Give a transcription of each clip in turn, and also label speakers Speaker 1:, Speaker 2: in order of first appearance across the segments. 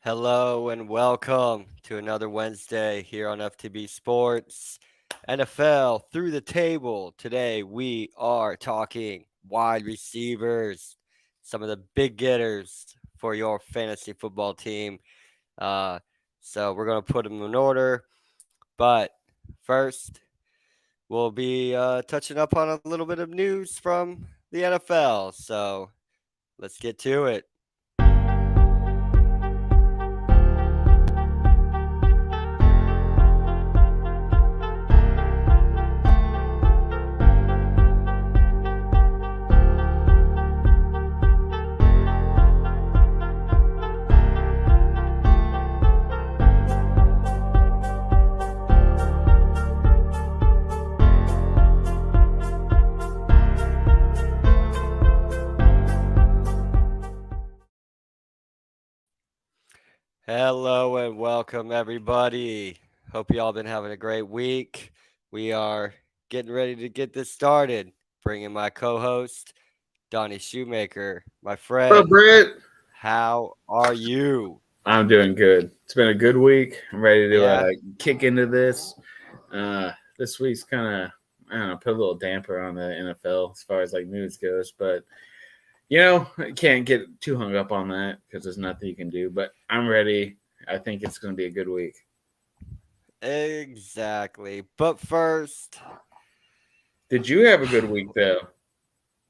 Speaker 1: Hello and welcome to another Wednesday here on FTB Sports. NFL through the table. Today we are talking wide receivers, some of the big getters for your fantasy football team. Uh, so we're going to put them in order. But first, we'll be touching up on a little bit of news from the NFL. So let's get to it. Hello and welcome, everybody. Hope you all been having a great week. We are getting ready to get this started. Bringing my co-host, Donnie Shoemaker, my
Speaker 2: What's up,
Speaker 1: friend.
Speaker 2: Brit?
Speaker 1: How are you?
Speaker 2: I'm doing good. It's been a good week. I'm ready to
Speaker 1: Yeah.
Speaker 2: kick into this. This week's kind of, I don't know, put a little damper on the NFL as far as like news goes. But, I can't get too hung up on that because there's nothing you can do. But I'm ready. I think it's going to be a good week.
Speaker 1: Exactly. But first,
Speaker 2: Did you have a good week, though?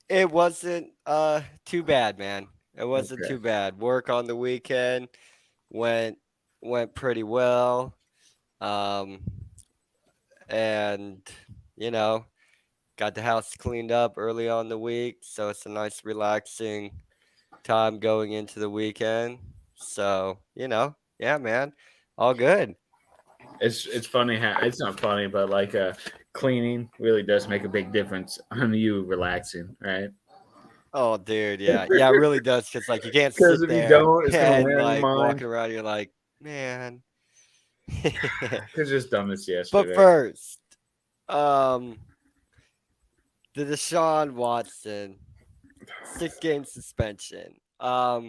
Speaker 1: it wasn't too bad, man. It wasn't
Speaker 2: Okay.
Speaker 1: too bad. Work on the weekend went went pretty well. Um and you know, got the house cleaned up early on the week, so it's a nice relaxing time going into the weekend. So, yeah, man, all good.
Speaker 2: It's funny how it's not funny, but cleaning really does make a big difference on you relaxing, right?
Speaker 1: Oh, dude, yeah. Yeah, it really does cuz like you can't
Speaker 2: Because
Speaker 1: sit
Speaker 2: if you
Speaker 1: there
Speaker 2: don't, it's going to
Speaker 1: and
Speaker 2: wear on your
Speaker 1: like
Speaker 2: mind.
Speaker 1: walking around you're like, "Man."
Speaker 2: Because just done this
Speaker 1: But
Speaker 2: yesterday.
Speaker 1: first, um the Deshaun Watson 6-game suspension. I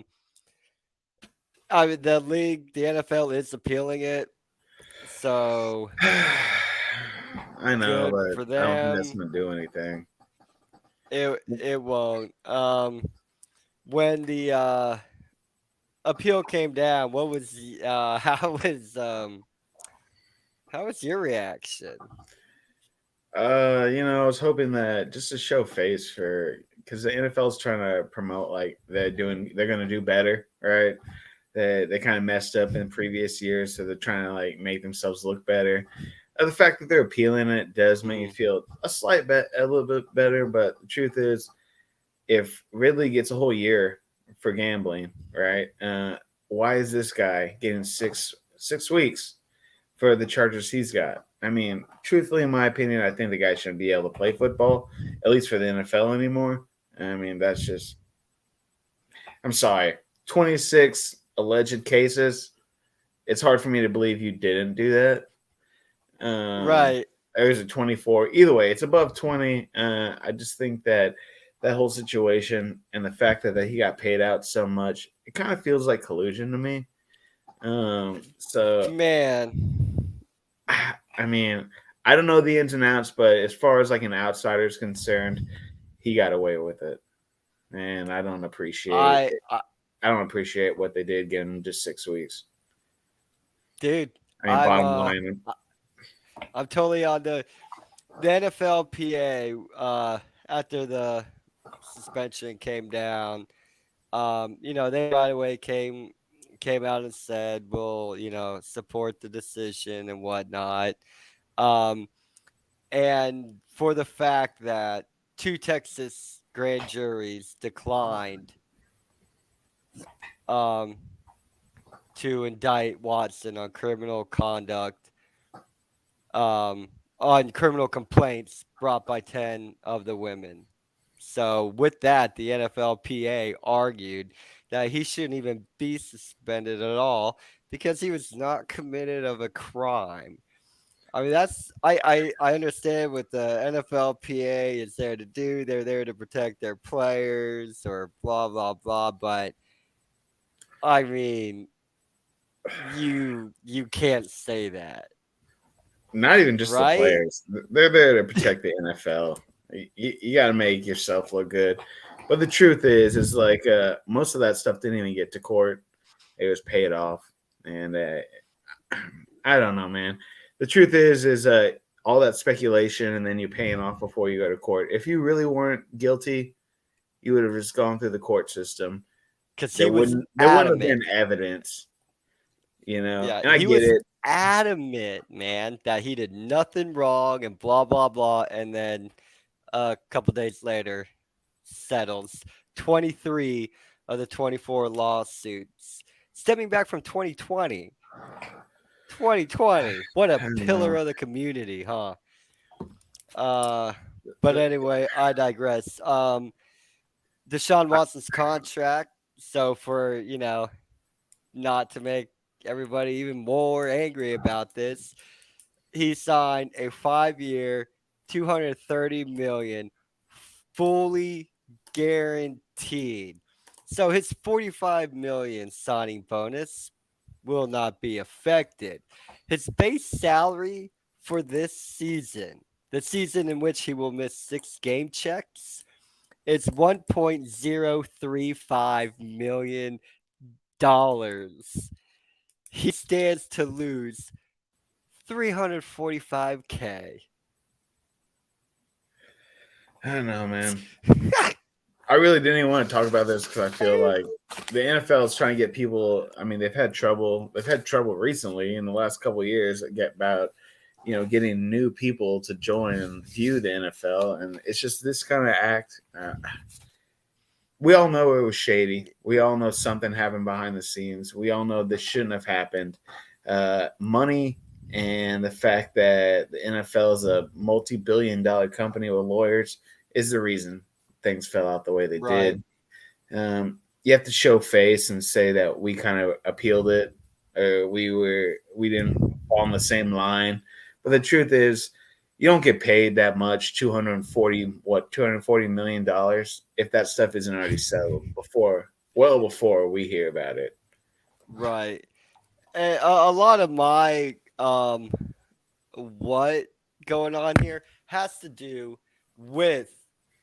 Speaker 1: mean, the league, the NFL is appealing it. So
Speaker 2: I know,
Speaker 1: good
Speaker 2: but
Speaker 1: for
Speaker 2: I don't think that's
Speaker 1: them.
Speaker 2: gonna do anything.
Speaker 1: It won't. When the appeal came down, what was how was your reaction?
Speaker 2: I was hoping that just to show face for because the NFL's trying to promote like they're gonna do better, right? They kind of messed up in previous years, so they're trying to like make themselves look better. The fact that they're appealing it does make me
Speaker 1: Hmm.
Speaker 2: feel a little bit better. But the truth is, if Ridley gets a whole year for gambling, right? Why is this guy getting six weeks for the charges he's got? I mean, truthfully, in my opinion, I think the guy shouldn't be able to play football, at least for the NFL anymore. I mean, that's just. I'm sorry. 26 alleged cases. It's hard for me to believe you didn't do that.
Speaker 1: Right.
Speaker 2: There's a 24. Either way, it's above 20. I just think that whole situation and the fact that he got paid out so much, it kind of feels like collusion to me. So
Speaker 1: Man.
Speaker 2: I mean, I don't know the ins and outs, but as far as like an outsider's concerned, he got away with it, and
Speaker 1: I, I
Speaker 2: I don't appreciate what they did, getting him just 6 weeks.
Speaker 1: dude,
Speaker 2: I mean,
Speaker 1: I'm
Speaker 2: bottom
Speaker 1: uh
Speaker 2: line,
Speaker 1: I- I'm totally on the NFLPA after the suspension came down. They right away came out and said, "We'll, support the decision and whatnot." Um, and for the fact that two Texas grand juries declined um, to indict Watson um, on criminal complaints brought by 10 of the women. So with that, the NFLPA argued that he shouldn't even be suspended at all because he was not committed of a crime. I mean, I understand what the NFLPA is there to do. They're there to protect their players or blah blah blah. But I mean, you can't say that,
Speaker 2: Not even just the
Speaker 1: right?
Speaker 2: players. They're there to protect the NFL. You got to make yourself look good. But the truth is like most of that stuff didn't even get to court. It was paid off, and I don't know, man. The truth is all that speculation, and then you paying off before you go to court. If you really weren't guilty, you would have just gone through the court system.
Speaker 1: Because he
Speaker 2: There
Speaker 1: was
Speaker 2: wouldn't have
Speaker 1: adamant.
Speaker 2: been evidence, you know.
Speaker 1: Yeah,
Speaker 2: And I
Speaker 1: he
Speaker 2: get
Speaker 1: was
Speaker 2: it.
Speaker 1: adamant, man, that he did nothing wrong and blah blah blah. And then a couple days later, settles 23 of the 24 lawsuits, stemming back from 2020. 2020. What a
Speaker 2: I don't
Speaker 1: pillar
Speaker 2: know.
Speaker 1: of the community, huh? Uh, but anyway, I digress. Deshaun Watson's contract. So for not to make everybody even more angry about this, he signed a 5-year, 230 million, fully guaranteed. So his 45 million signing bonus will not be affected. His base salary for this season, the season in which he will miss 6 game checks, it's $1.035 million. He stands to lose 345K.
Speaker 2: I don't know, man. I really didn't even want to talk about this because I feel like the NFL is trying to get people. I mean, they've had trouble. They've had trouble recently in the last couple of years. Get about getting new people to join and view the NFL, and it's just this kind of act. We all know it was shady. We all know something happened behind the scenes. We all know this shouldn't have happened. Money and the fact that the NFL is a multi-billion-dollar company with lawyers is the reason things fell out the way they
Speaker 1: Right,
Speaker 2: did. You have to show face and say that we kind of appealed it. We didn't fall on the same line. But the truth is, you don't get paid that much 240 million dollars if that stuff isn't already settled before, well before we hear about it.
Speaker 1: right. And a lot of my what going on here has to do with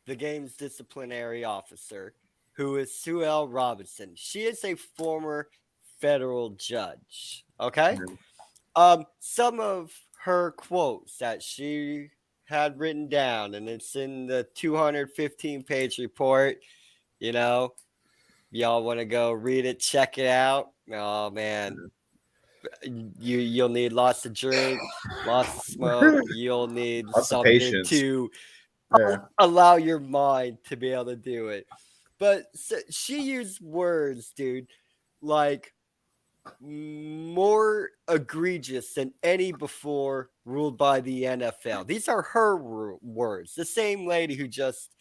Speaker 1: the game's disciplinary officer, who is Sue L. Robinson. She is a former federal judge. Okay. Some of her quotes that she had written down, and it's in the 215-page report. You know, y'all want to go read it, check it out. Oh man, you'll need lots of drink, lots of smoke. You'll need
Speaker 2: Lots of
Speaker 1: something
Speaker 2: patience.
Speaker 1: to
Speaker 2: Yeah.
Speaker 1: allow your mind to be able to do it. But so she used words, dude, like more egregious than any before ruled by the NFL. These are her words. The same lady who just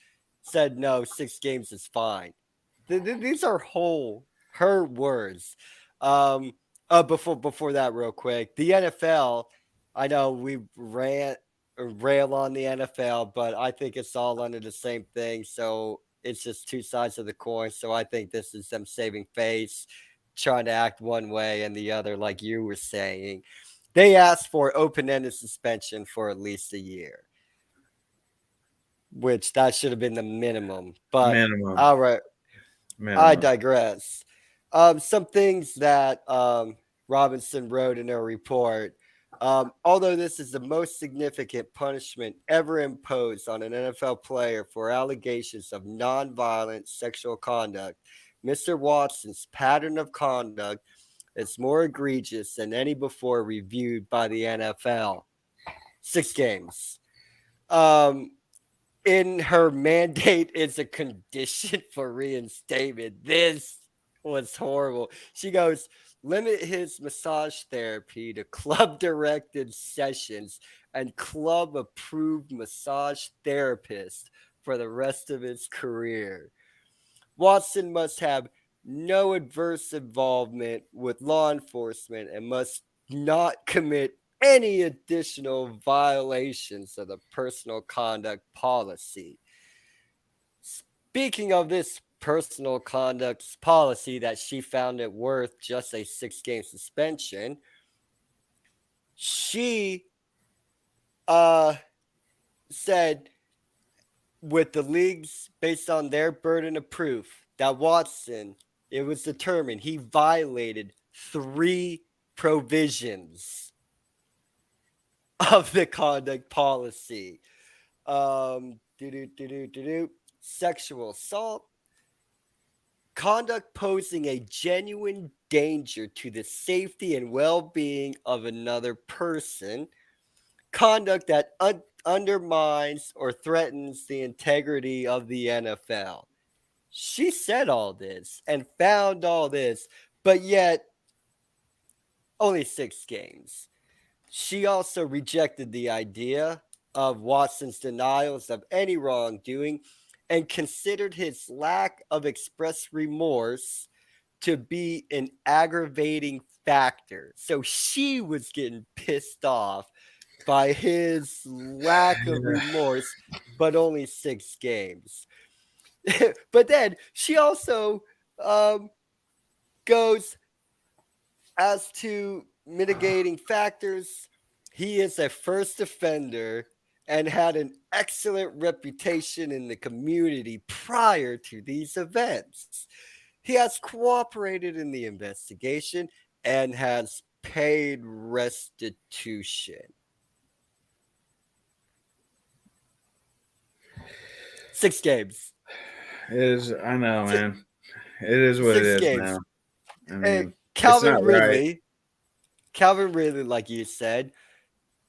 Speaker 1: said no, 6 games is fine. These are her words. Um, before that, real quick, the NFL. I know we rail on the NFL, but I think it's all under the same thing. So it's just two sides of the coin. So I think this is them saving face, trying to act one way and the other, like you were saying. They asked for open-ended suspension for at least a year, which that should have been the minimum. But
Speaker 2: Minimum.
Speaker 1: all right, I
Speaker 2: Minimum.
Speaker 1: digress. Some things that Robinson wrote in her report. Although this is the most significant punishment ever imposed on an NFL player for allegations of nonviolent sexual conduct, Mr. Watson's pattern of conduct is more egregious than any before reviewed by the NFL. 6 games. Um, in her mandate is a condition for reinstatement. This was horrible. She goes, limit his massage therapy to club directed sessions and club approved massage therapist for the rest of his career. Watson must have no adverse involvement with law enforcement and must not commit any additional violations of the personal conduct policy. Speaking of this personal conduct policy that she found it worth just a 6-game suspension. She said with the leagues based on their burden of proof that Watson, it was determined he violated 3 provisions of the conduct policy. Sexual assault, conduct posing a genuine danger to the safety and well-being of another person, conduct that undermines or threatens the integrity of the NFL. She said all this and found all this, but yet only 6 games. She also rejected the idea of Watson's denials of any wrongdoing and considered his lack of express remorse to be an aggravating factor. So she was getting pissed off by his lack of remorse, but only 6 games. But then she also goes as to mitigating factors. He is a first offender and had an excellent reputation in the community prior to these events. He has cooperated in the investigation and has paid restitution. 6 games.
Speaker 2: It is. I know, man. It is what it
Speaker 1: Six
Speaker 2: is
Speaker 1: games.
Speaker 2: now. I
Speaker 1: And
Speaker 2: mean, it's
Speaker 1: Calvin
Speaker 2: not right.
Speaker 1: Ridley, Calvin Ridley, like you said,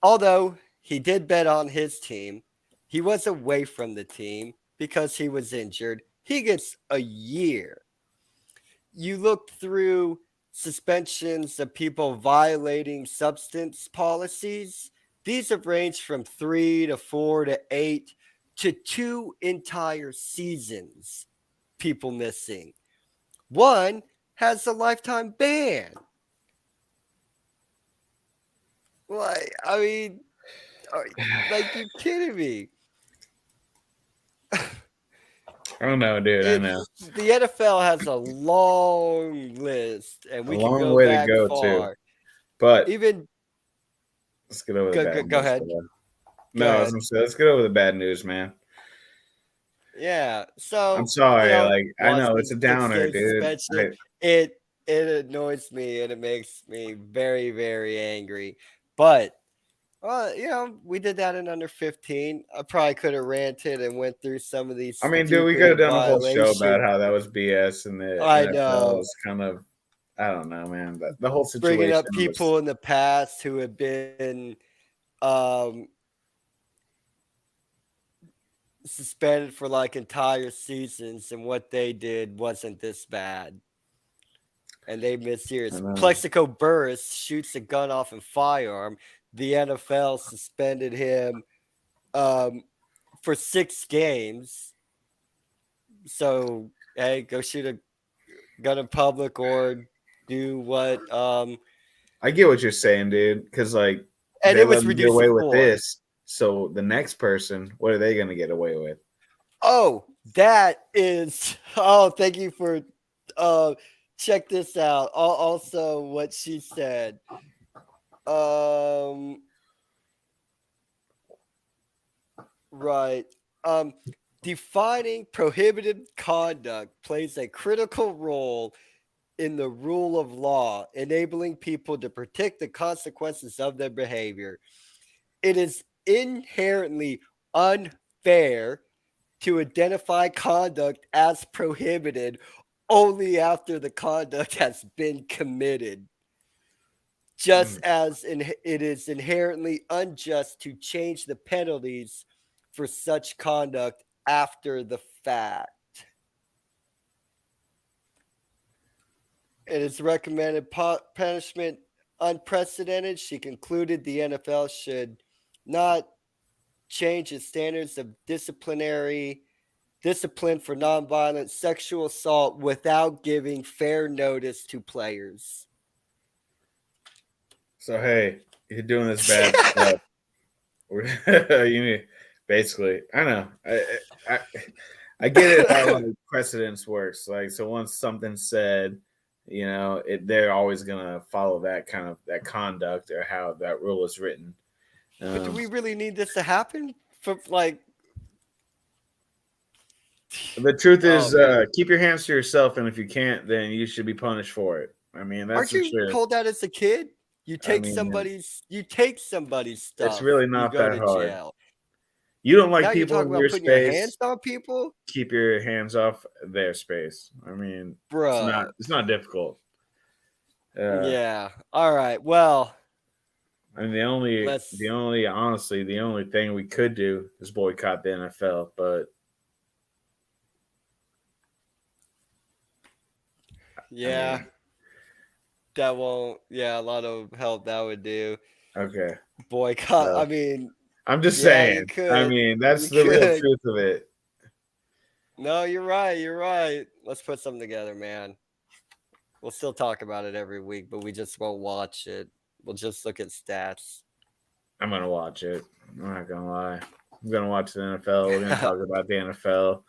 Speaker 1: although he did bet on his team, he was away from the team because he was injured. He gets a year. You look through suspensions of people violating substance policies. These have ranged from 3 to 4 to 8 to 2 entire seasons. People missing. One has a lifetime ban. Like, I mean, like you're kidding me.
Speaker 2: I don't know, dude. I know.
Speaker 1: The NFL has a long list, and
Speaker 2: A
Speaker 1: we can
Speaker 2: long
Speaker 1: go
Speaker 2: way to
Speaker 1: back
Speaker 2: go, too.
Speaker 1: far.
Speaker 2: But
Speaker 1: Even
Speaker 2: let's get over the
Speaker 1: go,
Speaker 2: bad
Speaker 1: go, go
Speaker 2: news.
Speaker 1: ahead, go
Speaker 2: No, I was
Speaker 1: ahead.
Speaker 2: gonna say, let's get over the bad news, man.
Speaker 1: Yeah.
Speaker 2: I'm
Speaker 1: So
Speaker 2: sorry. Like, I know it's
Speaker 1: Watson
Speaker 2: a
Speaker 1: six
Speaker 2: downer,
Speaker 1: game
Speaker 2: dude.
Speaker 1: suspension. It it annoys me and it makes me very very angry. But we did that in under 15. I probably could have ranted and went through some of these
Speaker 2: I mean, dude, we could have
Speaker 1: stupid
Speaker 2: done a whole show about
Speaker 1: violations.
Speaker 2: how that was BS and the
Speaker 1: I
Speaker 2: NFL
Speaker 1: know.
Speaker 2: was kind of, I don't know, man. But the whole
Speaker 1: Bringing
Speaker 2: situation
Speaker 1: up
Speaker 2: was,
Speaker 1: people in the past who have been um, suspended for like entire seasons, and what they did wasn't this bad. And they missed
Speaker 2: I
Speaker 1: years.
Speaker 2: know.
Speaker 1: Plexico Burris shoots a gun off and firearm. The NFL suspended him um, for 6 games. So, hey, go shoot a gun in public or do what.
Speaker 2: I get what you're saying, dude, because, like,
Speaker 1: And
Speaker 2: they
Speaker 1: it
Speaker 2: let
Speaker 1: was
Speaker 2: them get
Speaker 1: reduced to
Speaker 2: away with
Speaker 1: 4.
Speaker 2: this. So the next person, what are they going to get away with?
Speaker 1: Oh, that is. Oh, thank you for. Check this out. Also, what she said. Um, right. Um, Defining prohibited conduct plays a critical role in the rule of law, enabling people to protect the consequences of their behavior. It is inherently unfair to identify conduct as prohibited only after the conduct has been committed, just
Speaker 2: Mm.
Speaker 1: as it is inherently unjust to change the penalties for such conduct after the fact. It is recommended punishment unprecedented. She concluded the NFL should not change its standards of discipline for nonviolent sexual assault without giving fair notice to players.
Speaker 2: So, hey, you're doing this bad stuff. You need, basically, I know. I I get it how like precedence works. Like, so once something's said, they're always gonna follow that kind of that conduct or how that rule is written.
Speaker 1: But do
Speaker 2: Um,
Speaker 1: we really need this to happen? For like,
Speaker 2: the truth
Speaker 1: oh
Speaker 2: is,
Speaker 1: man,
Speaker 2: keep your hands to yourself, and if you can't, then you should be punished for it. I mean, that's
Speaker 1: aren't
Speaker 2: the
Speaker 1: you
Speaker 2: truth.
Speaker 1: told that as a kid?
Speaker 2: I mean,
Speaker 1: You take somebody's
Speaker 2: it's
Speaker 1: stuff,
Speaker 2: really
Speaker 1: you
Speaker 2: not
Speaker 1: go
Speaker 2: that
Speaker 1: to
Speaker 2: hard.
Speaker 1: jail.
Speaker 2: You don't like
Speaker 1: Now you're
Speaker 2: people
Speaker 1: talking
Speaker 2: in your
Speaker 1: about putting your hands
Speaker 2: space,
Speaker 1: on people,
Speaker 2: keep your hands off their space. I mean, it's not
Speaker 1: bro.
Speaker 2: it's not difficult. Uh,
Speaker 1: Yeah. All right. Well,
Speaker 2: I mean, the
Speaker 1: let's.
Speaker 2: only honestly, the only thing we could do is boycott the NFL. But I
Speaker 1: Yeah,
Speaker 2: mean,
Speaker 1: that won't. Yeah, a lot of help that would do.
Speaker 2: okay.
Speaker 1: Boycott. I
Speaker 2: Well,
Speaker 1: mean,
Speaker 2: I'm just
Speaker 1: yeah, you
Speaker 2: saying. I
Speaker 1: could.
Speaker 2: mean, that's
Speaker 1: You
Speaker 2: the real
Speaker 1: could.
Speaker 2: truth of it.
Speaker 1: No, you're right. You're right. Let's put something together, man. We'll still talk about it every week, but we just won't watch it. We'll just look at stats.
Speaker 2: I'm gonna watch it. I'm not gonna lie. I'm gonna watch the NFL. We're gonna talk about the NFL.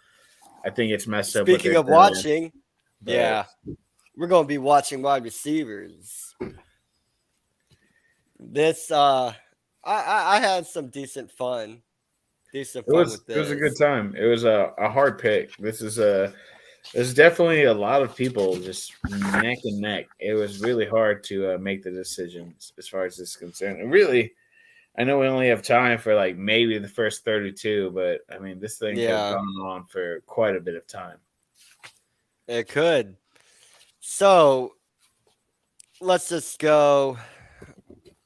Speaker 2: I think it's messed up what
Speaker 1: Speaking
Speaker 2: they're
Speaker 1: of
Speaker 2: doing,
Speaker 1: watching,
Speaker 2: but
Speaker 1: yeah, we're gonna be watching wide receivers. This I had some decent fun with
Speaker 2: it was a good
Speaker 1: this.
Speaker 2: time. It was a hard pick. There's definitely a lot of people just neck and neck. It was really hard to make the decisions as far as this is concerned. And really, I know we only have time for like maybe the first 32, but I mean, this thing could have
Speaker 1: Yeah,
Speaker 2: gone on for quite a bit of time.
Speaker 1: it could. So let's just go.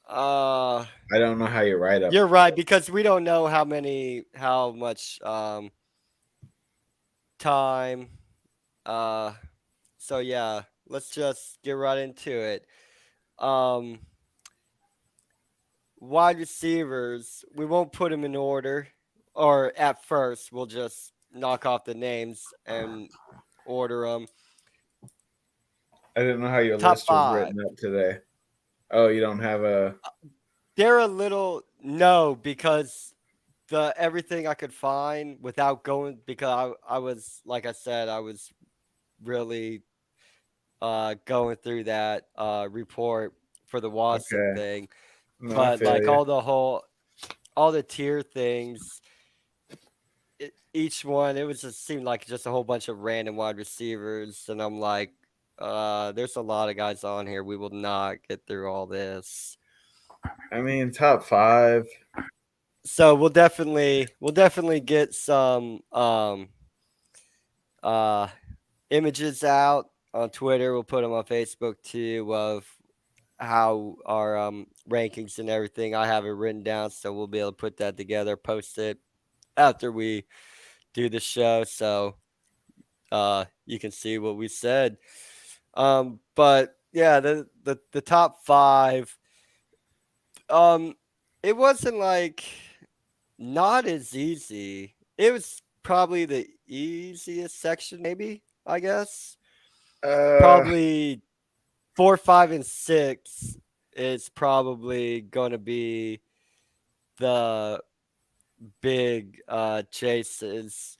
Speaker 1: Uh,
Speaker 2: I don't know how you write up.
Speaker 1: you're right because we don't know how much time. Uh, so yeah, let's just get right into it. Um, wide receivers, we won't put them in order, or at first we'll just knock off the names and order them.
Speaker 2: I didn't know how your
Speaker 1: Top
Speaker 2: list was
Speaker 1: five.
Speaker 2: written up today. Oh, you don't have a.
Speaker 1: They're a little no because the everything I could find without going because I was like I said I was really going through that report for the Watson
Speaker 2: Okay.
Speaker 1: thing,
Speaker 2: No, I
Speaker 1: but
Speaker 2: feel
Speaker 1: like
Speaker 2: you.
Speaker 1: all the tier things, each one it was just seemed like just a whole bunch of random wide receivers, and I'm like, there's a lot of guys on here. We will not get through all this.
Speaker 2: I mean, top five.
Speaker 1: So we'll definitely get some uh images out on Twitter. We'll put them on Facebook too of how our rankings and everything. I have it written down, so we'll be able to put that together, post it after we do the show, so you can see what we said. But yeah, the top five. Um, it wasn't like not as easy. It was probably the easiest section, maybe I guess.
Speaker 2: Uh,
Speaker 1: Probably 4, 5, and 6 is probably going to be the big chases.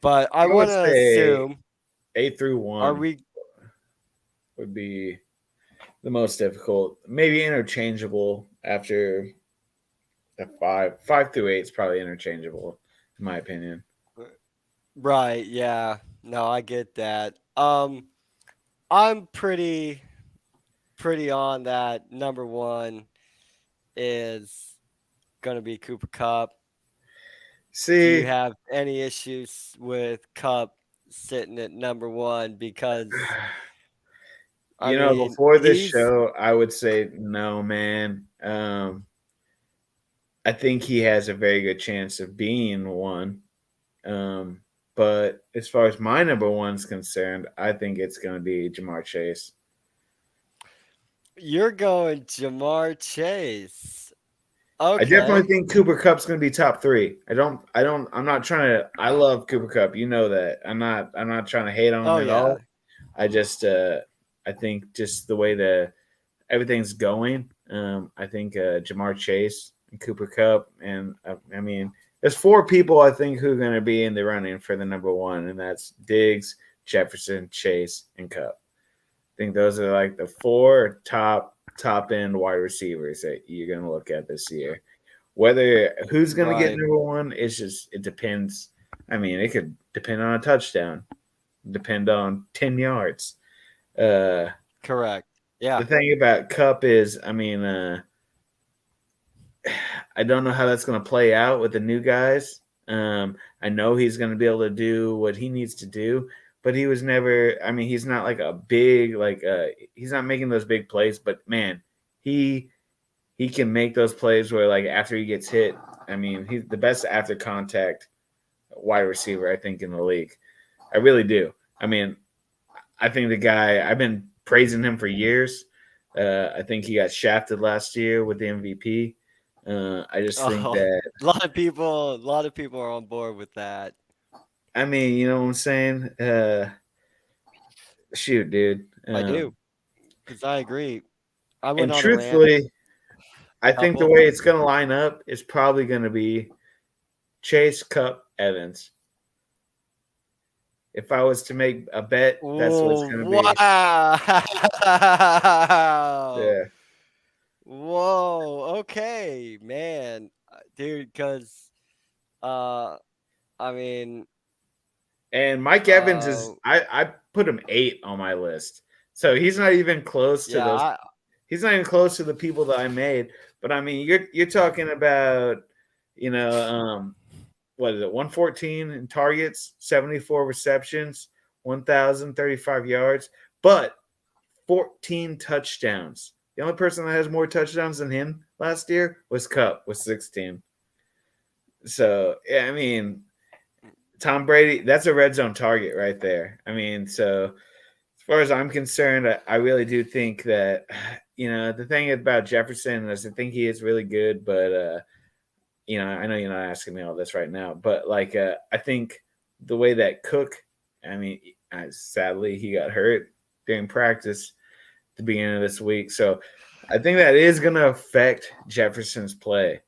Speaker 1: But I
Speaker 2: I would
Speaker 1: want to
Speaker 2: say
Speaker 1: assume,
Speaker 2: eight through
Speaker 1: are
Speaker 2: one
Speaker 1: we?
Speaker 2: would be the most difficult. Maybe interchangeable after the five. 5 through 8 is probably interchangeable, in my opinion.
Speaker 1: Right? Yeah. No, I get that. I'm pretty on that. Number one is gonna be Cooper Cup. Do you
Speaker 2: See,
Speaker 1: have any issues with Cup sitting at number one? Because I mean,
Speaker 2: before this
Speaker 1: he's
Speaker 2: show, I would say no, man. I think he has a very good chance of being one. Um, but as far as my number one's concerned, I think it's going to be Jamar Chase.
Speaker 1: you're going Jamar Chase.
Speaker 2: I definitely
Speaker 1: Okay.
Speaker 2: think Cooper Cup's going to be top three. I'm not trying to. I love Cooper Cup. You know that. I'm not trying to hate on him
Speaker 1: Oh
Speaker 2: at
Speaker 1: yeah.
Speaker 2: all. I just, I think just the way everything's going. I think Jamar Chase and Cooper Cup, and I mean there's four people I think who are going to be in the running for the number one, and that's Diggs, Jefferson, Chase, and Kupp. I think those are like the four top end wide receivers that you're going to look at this year. Whether who's going to get
Speaker 1: Right.
Speaker 2: number one, it depends. I mean, it could depend on a touchdown, depend on 10 yards. Uh,
Speaker 1: Correct. Yeah.
Speaker 2: the thing about Kupp is, I mean, I don't know how that's going to play out with the new guys. I know he's going to be able to do what he needs to do, but he was never. I mean, he's not like a big he's not making those big plays. But man, he he can make those plays where like after he gets hit. I mean, he's the best after contact wide receiver I think in the league. I really do. I mean, I think the guy I've been praising him for years. I think he got shafted last year with the MVP. I just think
Speaker 1: Oh,
Speaker 2: that
Speaker 1: a lot of people are on board with that.
Speaker 2: I mean, you know what I'm saying? Shoot, dude.
Speaker 1: I do, because I agree. I went
Speaker 2: And
Speaker 1: on a rant.
Speaker 2: truthfully, I think the
Speaker 1: Couple.
Speaker 2: way it's going to line up is probably going to be Chase, Cup, Evans. If I was to make a bet, that's what it's
Speaker 1: Oh,
Speaker 2: going to be.
Speaker 1: wow.
Speaker 2: Yeah.
Speaker 1: Whoa. Okay, man. Dude, because, uh, I mean,
Speaker 2: And Mike Evans
Speaker 1: uh,
Speaker 2: is I put him 8 on my list. So he's not even close to
Speaker 1: yeah,
Speaker 2: those he's not even close to the people that I made. But I mean, you're talking about, you know, what is it, 114 in targets, 74 receptions, 1,035 yards, but 14 touchdowns. The only person that has more touchdowns than him last year was Cup with 16. So, yeah, I mean, Tom Brady, that's a red zone target right there. I mean, so as far as I'm concerned, I really do think that, the thing about Jefferson is I think he is really good, but, I know you're not asking me all this right now, but like, I think the way that Cook, I mean, sadly, he got hurt during practice at the beginning of this week. So I think that is going to affect Jefferson's play.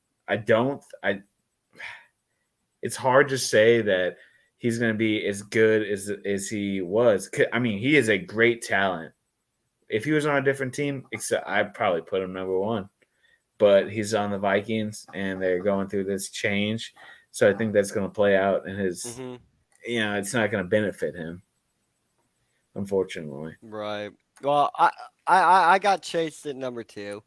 Speaker 2: It's hard to say that he's going to be as good as he was. I mean, he is a great talent. If he was on a different team, I'd probably put him number one. But he's on the Vikings, and they're going through this change. So I think that's going to play out in his.
Speaker 1: hmm
Speaker 2: It's not going to benefit him, unfortunately.
Speaker 1: right. Well, I got Chase at number two.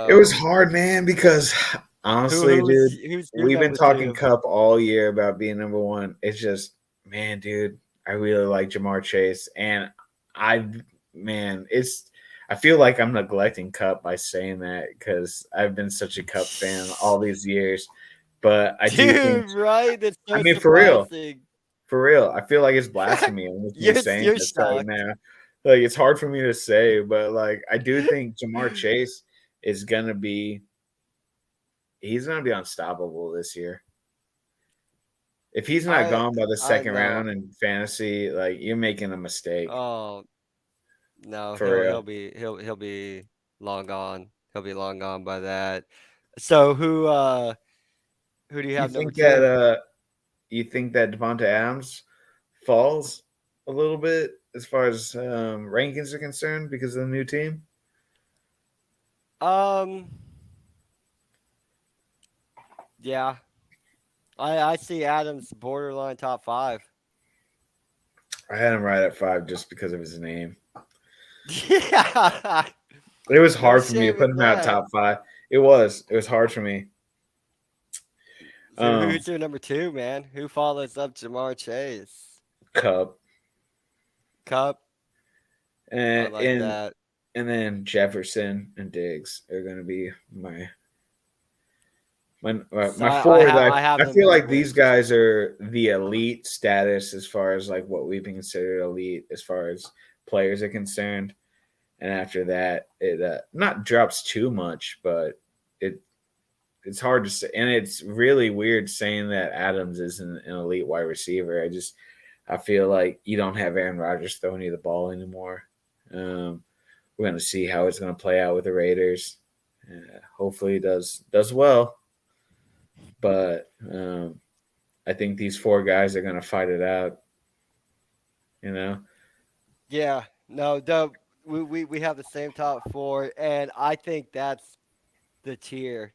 Speaker 2: It was
Speaker 1: So
Speaker 2: hard, man, because
Speaker 1: who
Speaker 2: honestly,
Speaker 1: who's
Speaker 2: dude,
Speaker 1: who's your
Speaker 2: we've been
Speaker 1: number
Speaker 2: talking
Speaker 1: two?
Speaker 2: Cup all year about being number one. It's just, man, dude, I really like Jamar Chase, and I, man, I feel like I'm neglecting Cup by saying that because I've been such a Cup fan all these years. But I do think,
Speaker 1: Dude, right? That's
Speaker 2: I
Speaker 1: so
Speaker 2: mean, for real,
Speaker 1: surprising.
Speaker 2: I feel like it's blasphemy with me saying
Speaker 1: You're
Speaker 2: this right
Speaker 1: shocked.
Speaker 2: now. Like it's hard for me to say, but like I do think Jamar Chase is gonna be he's gonna be unstoppable this year. If he's not
Speaker 1: I
Speaker 2: gone by the
Speaker 1: I
Speaker 2: second
Speaker 1: know.
Speaker 2: round in fantasy, like you're making a mistake
Speaker 1: Oh no,
Speaker 2: for
Speaker 1: he'll
Speaker 2: real.
Speaker 1: he'll be he'll he'll be long gone. He'll be long gone by that. So who do you
Speaker 2: You
Speaker 1: have number
Speaker 2: think that
Speaker 1: two?
Speaker 2: Davante Adams falls a little bit as far as rankings are concerned because of the new team?
Speaker 1: Um yeah. I see Adams borderline top five.
Speaker 2: I had him right at 5 just because of his name.
Speaker 1: Yeah.
Speaker 2: It was
Speaker 1: No
Speaker 2: hard for me to
Speaker 1: shame
Speaker 2: put
Speaker 1: in
Speaker 2: him out
Speaker 1: that.
Speaker 2: top 5. It was. It was hard for me.
Speaker 1: So
Speaker 2: Um,
Speaker 1: who's your number two, man? Who follows up Jamar Chase?
Speaker 2: Cup
Speaker 1: Cup. I
Speaker 2: and
Speaker 1: like
Speaker 2: and
Speaker 1: that.
Speaker 2: and then Jefferson and Diggs are going to be
Speaker 1: So
Speaker 2: my four.
Speaker 1: I have
Speaker 2: I
Speaker 1: them
Speaker 2: feel like
Speaker 1: with
Speaker 2: these guys are the elite status as far as like what we've been considered elite as far as players are concerned. And after that, it not drops too much, but it it's hard to say, and it's really weird saying that Adams isn't an elite wide receiver. I feel like you don't have Aaron Rodgers throwing you the ball anymore. We're going to see how it's going to play out with the Raiders. Hopefully, he does well. but I think these four guys are going to fight it out. You know,
Speaker 1: Yeah, no, we have the same top four, and I think that's the tier.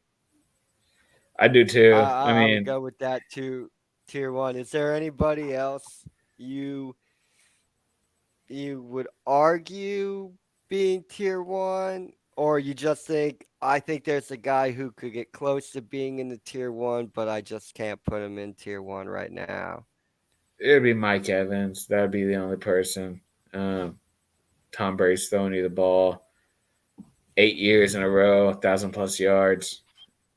Speaker 2: I do
Speaker 1: I,
Speaker 2: too. I
Speaker 1: I I would
Speaker 2: mean,
Speaker 1: go with that to tier one. Is there anybody else you you would argue being tier one, or you just think I think there's a guy who could get close to being in the tier one, but I just can't put him in tier one right now.
Speaker 2: it'd be Mike Evans. That would be the only person. Um, Tom Brady's throwing you the ball 8 years in a row, 1,000+ yards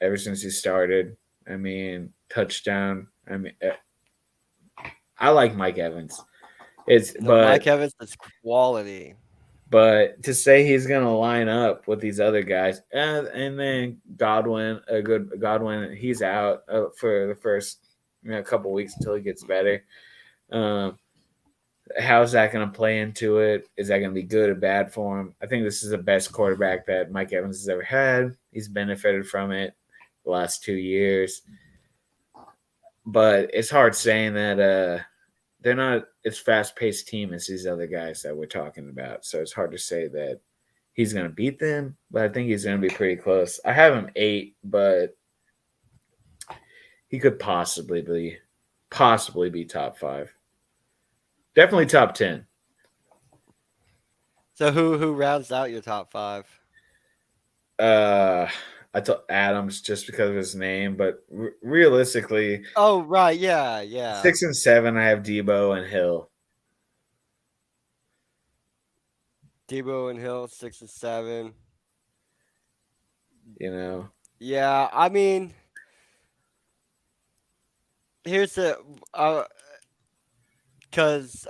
Speaker 2: ever since he started. I mean, touchdown. I mean, I like Mike Evans. It's
Speaker 1: No, Mike Evans is quality.
Speaker 2: but to say he's gonna line up with these other guys, and then Godwin, a good Godwin, he's out for the first couple weeks until he gets better. Um, how's that going to play into it? Is that going to be good or bad for him? I think this is the best quarterback that Mike Evans has ever had. He's benefited from it the last 2 years, but it's hard saying that they're not as fast paced team as these other guys that we're talking about. So it's hard to say that he's going to beat them, but I think he's going to be pretty close. I have him 8, but he could possibly be top 5. Definitely top 10.
Speaker 1: So who rounds out your top five?
Speaker 2: Uh, I took Adams just because of his name, but realistically,
Speaker 1: Oh right, yeah, yeah.
Speaker 2: 6 and 7, I have Debo and Hill.
Speaker 1: Debo and Hill 6 and 7.
Speaker 2: You know,
Speaker 1: Yeah, I mean, here's the because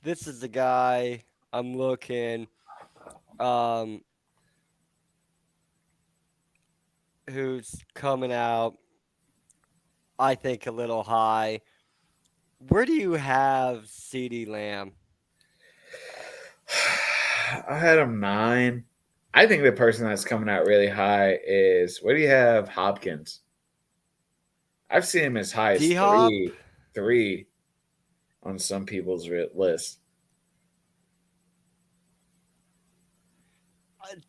Speaker 1: this is the guy I'm looking um who's coming out. I think a little high. Where do you have CD Lamb?
Speaker 2: I had him 9. I think the person that's coming out really high is what do you have? Hopkins. I've seen him as high as
Speaker 1: D Hop,
Speaker 2: three on some people's list.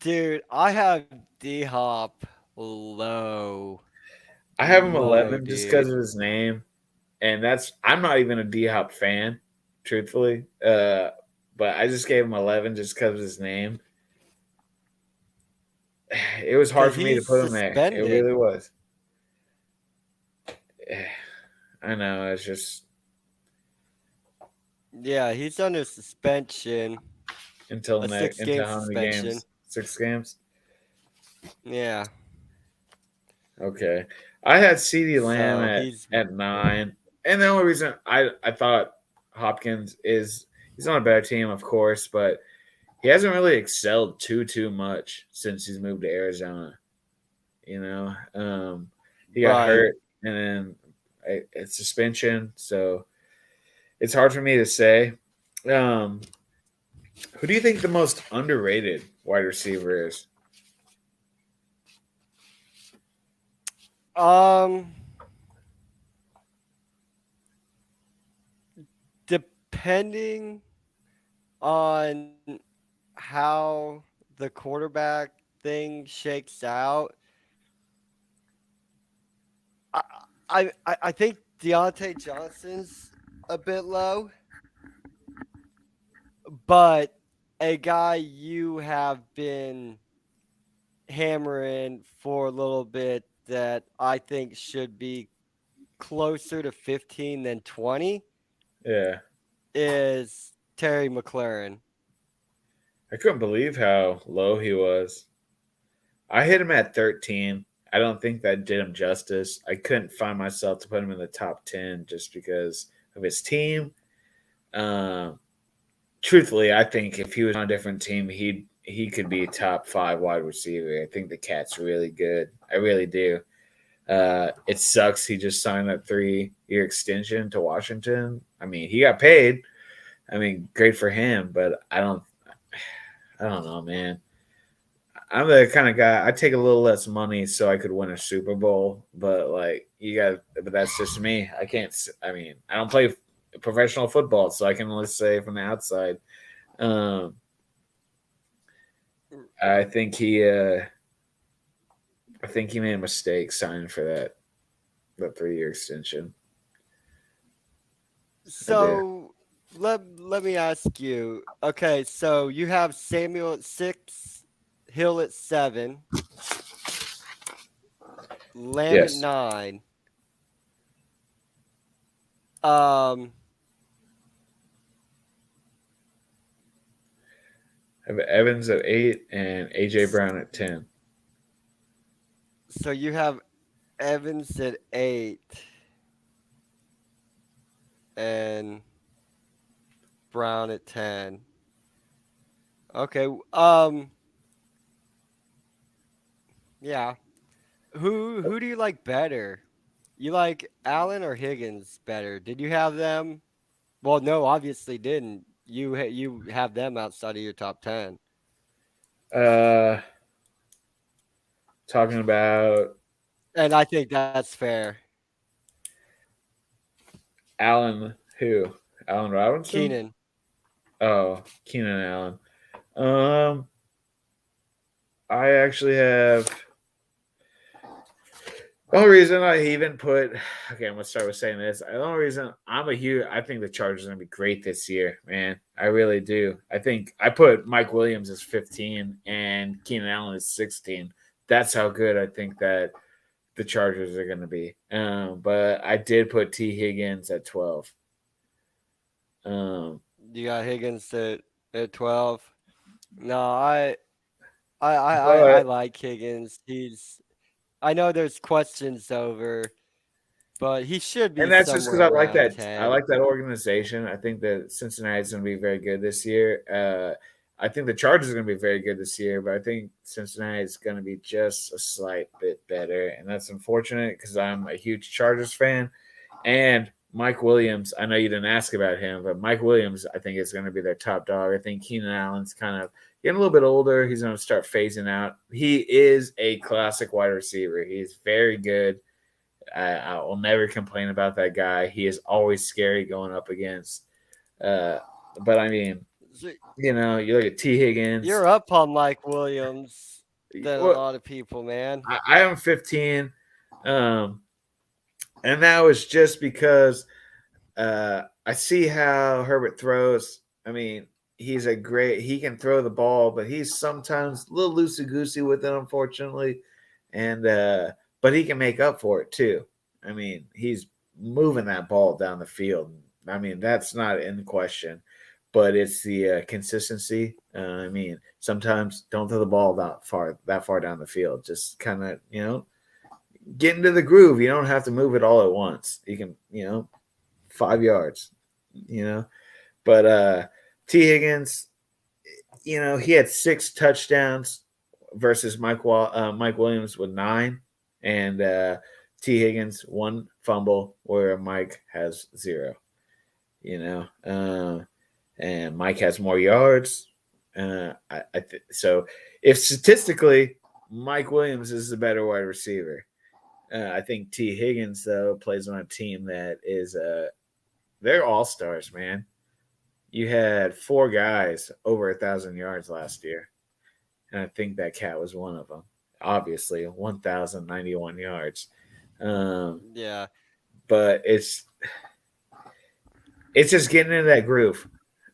Speaker 1: dude. I have D Hop low,
Speaker 2: I have him
Speaker 1: low,
Speaker 2: 11 just because
Speaker 1: dude.
Speaker 2: of his name, and that's I'm not even a D Hop fan, truthfully. But I just gave him 11 just because of his name. It was hard
Speaker 1: Cause
Speaker 2: for me to
Speaker 1: he's
Speaker 2: put him there. It
Speaker 1: suspended.
Speaker 2: really was. I know. It's just
Speaker 1: Yeah, he's under suspension, a
Speaker 2: until
Speaker 1: 6 game
Speaker 2: how many
Speaker 1: suspension.
Speaker 2: games? 6 games.
Speaker 1: Yeah,
Speaker 2: Okay. I had CD Lamb
Speaker 1: so
Speaker 2: at
Speaker 1: he's
Speaker 2: at 9, and the only reason I thought Hopkins is he's on a better team, of course, but he hasn't really excelled too much since he's moved to Arizona. You know, he got
Speaker 1: right.
Speaker 2: hurt and then it's suspension, so it's hard for me to say. Um, who do you think the most underrated wide receiver is?
Speaker 1: Um, depending on how the quarterback thing shakes out, I I think Deontay Johnson's a bit low, but a guy you have been hammering for a little bit that I think should be closer to 15 than 20
Speaker 2: Yeah,
Speaker 1: is Terry McLaurin.
Speaker 2: I couldn't believe how low he was. I hit him at 13. I don't think that did him justice. I couldn't find myself to put him in the top 10 just because of his team. Um, truthfully, I think if he was on a different team, he could be top 5 wide receiver. I think the cat's really good. I really do. It sucks he just signed that 3-year extension to Washington. I mean, he got paid. I mean, great for him, but I don't know, man. I'm the kind of guy I take a little less money so I could win a Super Bowl, but like but that's just me. I can't. I mean, I don't play professional football, so I can only say from the outside. Um, I think I think he made a mistake signing for that 3 year extension. I do.
Speaker 1: So let me ask you. Okay, so you have Samuel at 6, Hill at 7, Lamb at
Speaker 2: Yes,
Speaker 1: 9. Um,
Speaker 2: I have Evans at 8 and AJ Brown at 10.
Speaker 1: so you have Evans at 8 and Brown at 10. Okay. Yeah. Who do you like better? You like Allen or Higgins better? Did you have them? Well, no, obviously didn't. You have them outside of your top 10.
Speaker 2: Uh, Talking about
Speaker 1: And I think that's fair.
Speaker 2: Allen, who? Allen Robinson?
Speaker 1: Keenan.
Speaker 2: Oh, Keenan Allen. Um, I actually have. The only reason I even put, okay, I'm gonna start with saying this. The only reason I think the Chargers are gonna be great this year, man. I really do. I think I put Mike Williams as 15 and Keenan Allen as 16. That's how good I think that the Chargers are gonna be. But I did put T Higgins at 12. Um,
Speaker 1: You got Higgins at 12. No, I
Speaker 2: but
Speaker 1: like Higgins. I know there's questions over, but he should
Speaker 2: and
Speaker 1: be
Speaker 2: that's just because
Speaker 1: somewhere
Speaker 2: I like
Speaker 1: around
Speaker 2: that. I
Speaker 1: 10.
Speaker 2: like that organization. I think that Cincinnati's going to be very good this year. I think the Chargers are going to be very good this year, but I think Cincinnati is going to be just a slight bit better, and that's unfortunate because I'm a huge Chargers fan. And Mike Williams, I know you didn't ask about him, but Mike Williams, I think is going to be their top dog. I think Keenan Allen's kind of getting a little bit older. He's going to start phasing out. He is a classic wide receiver. He's very good. I will never complain about that guy. He is always scary going up against. Uh, but I mean,
Speaker 1: So
Speaker 2: you look at T. Higgins.
Speaker 1: you're up on Mike Williams than a
Speaker 2: Well,
Speaker 1: lot of people, man.
Speaker 2: I am 15, um, and that was just because I see how Herbert throws. I mean, he can throw the ball, but he's sometimes a little loosey goosey with it, unfortunately. And but he can make up for it too. I mean, he's moving that ball down the field. I mean, that's not in question, but it's the consistency. I mean, sometimes don't throw the ball that far down the field. Just kind of get into the groove. You don't have to move it all at once. You can 5 yards. You know, but T Higgins, he had 6 touchdowns versus Mike Williams with 9, and T Higgins 1 fumble where Mike has 0. You know, and Mike has more yards. So if statistically Mike Williams is the better wide receiver, I think T Higgins though plays on a team that is they're all stars, man. You had 4 guys over 1,000 yards last year, and I think that cat was one of them. Obviously, 1,091 yards. Um,
Speaker 1: Yeah.
Speaker 2: but it's just getting into that groove.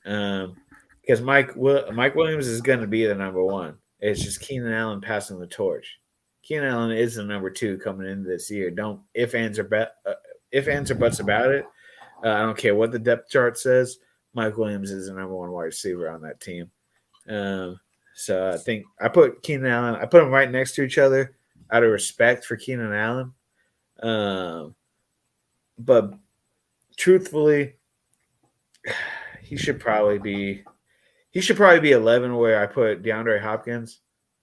Speaker 2: Because Mike Williams is going to be the number one. It's just Keenan Allen passing the torch. Keenan Allen is the number 2 coming into this year. Don't if ands or buts about it. I don't care what the depth chart says. Mike Williams is the number 1 wide receiver on that team. Um, so I think I put Keenan Allen. I put them right next to each other out of respect for Keenan Allen. But truthfully, he should probably be 11 where I put DeAndre Hopkins,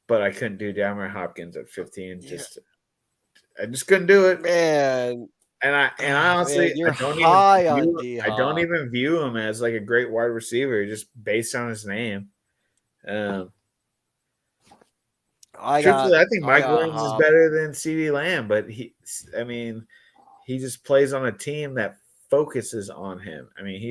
Speaker 2: but I couldn't do DeAndre Hopkins at 15.
Speaker 1: Yeah.
Speaker 2: I just couldn't do it.
Speaker 1: Man.
Speaker 2: And I
Speaker 1: Man,
Speaker 2: honestly
Speaker 1: you're high on D
Speaker 2: I don't
Speaker 1: Hop.
Speaker 2: even view him as like a great wide receiver just based on his name. Um,
Speaker 1: I
Speaker 2: Truthfully,
Speaker 1: got
Speaker 2: I think
Speaker 1: I
Speaker 2: Mike
Speaker 1: got
Speaker 2: Williams is
Speaker 1: Hop.
Speaker 2: better than CeeDee Lamb, but I mean, he just plays on a team that focuses on him. I mean,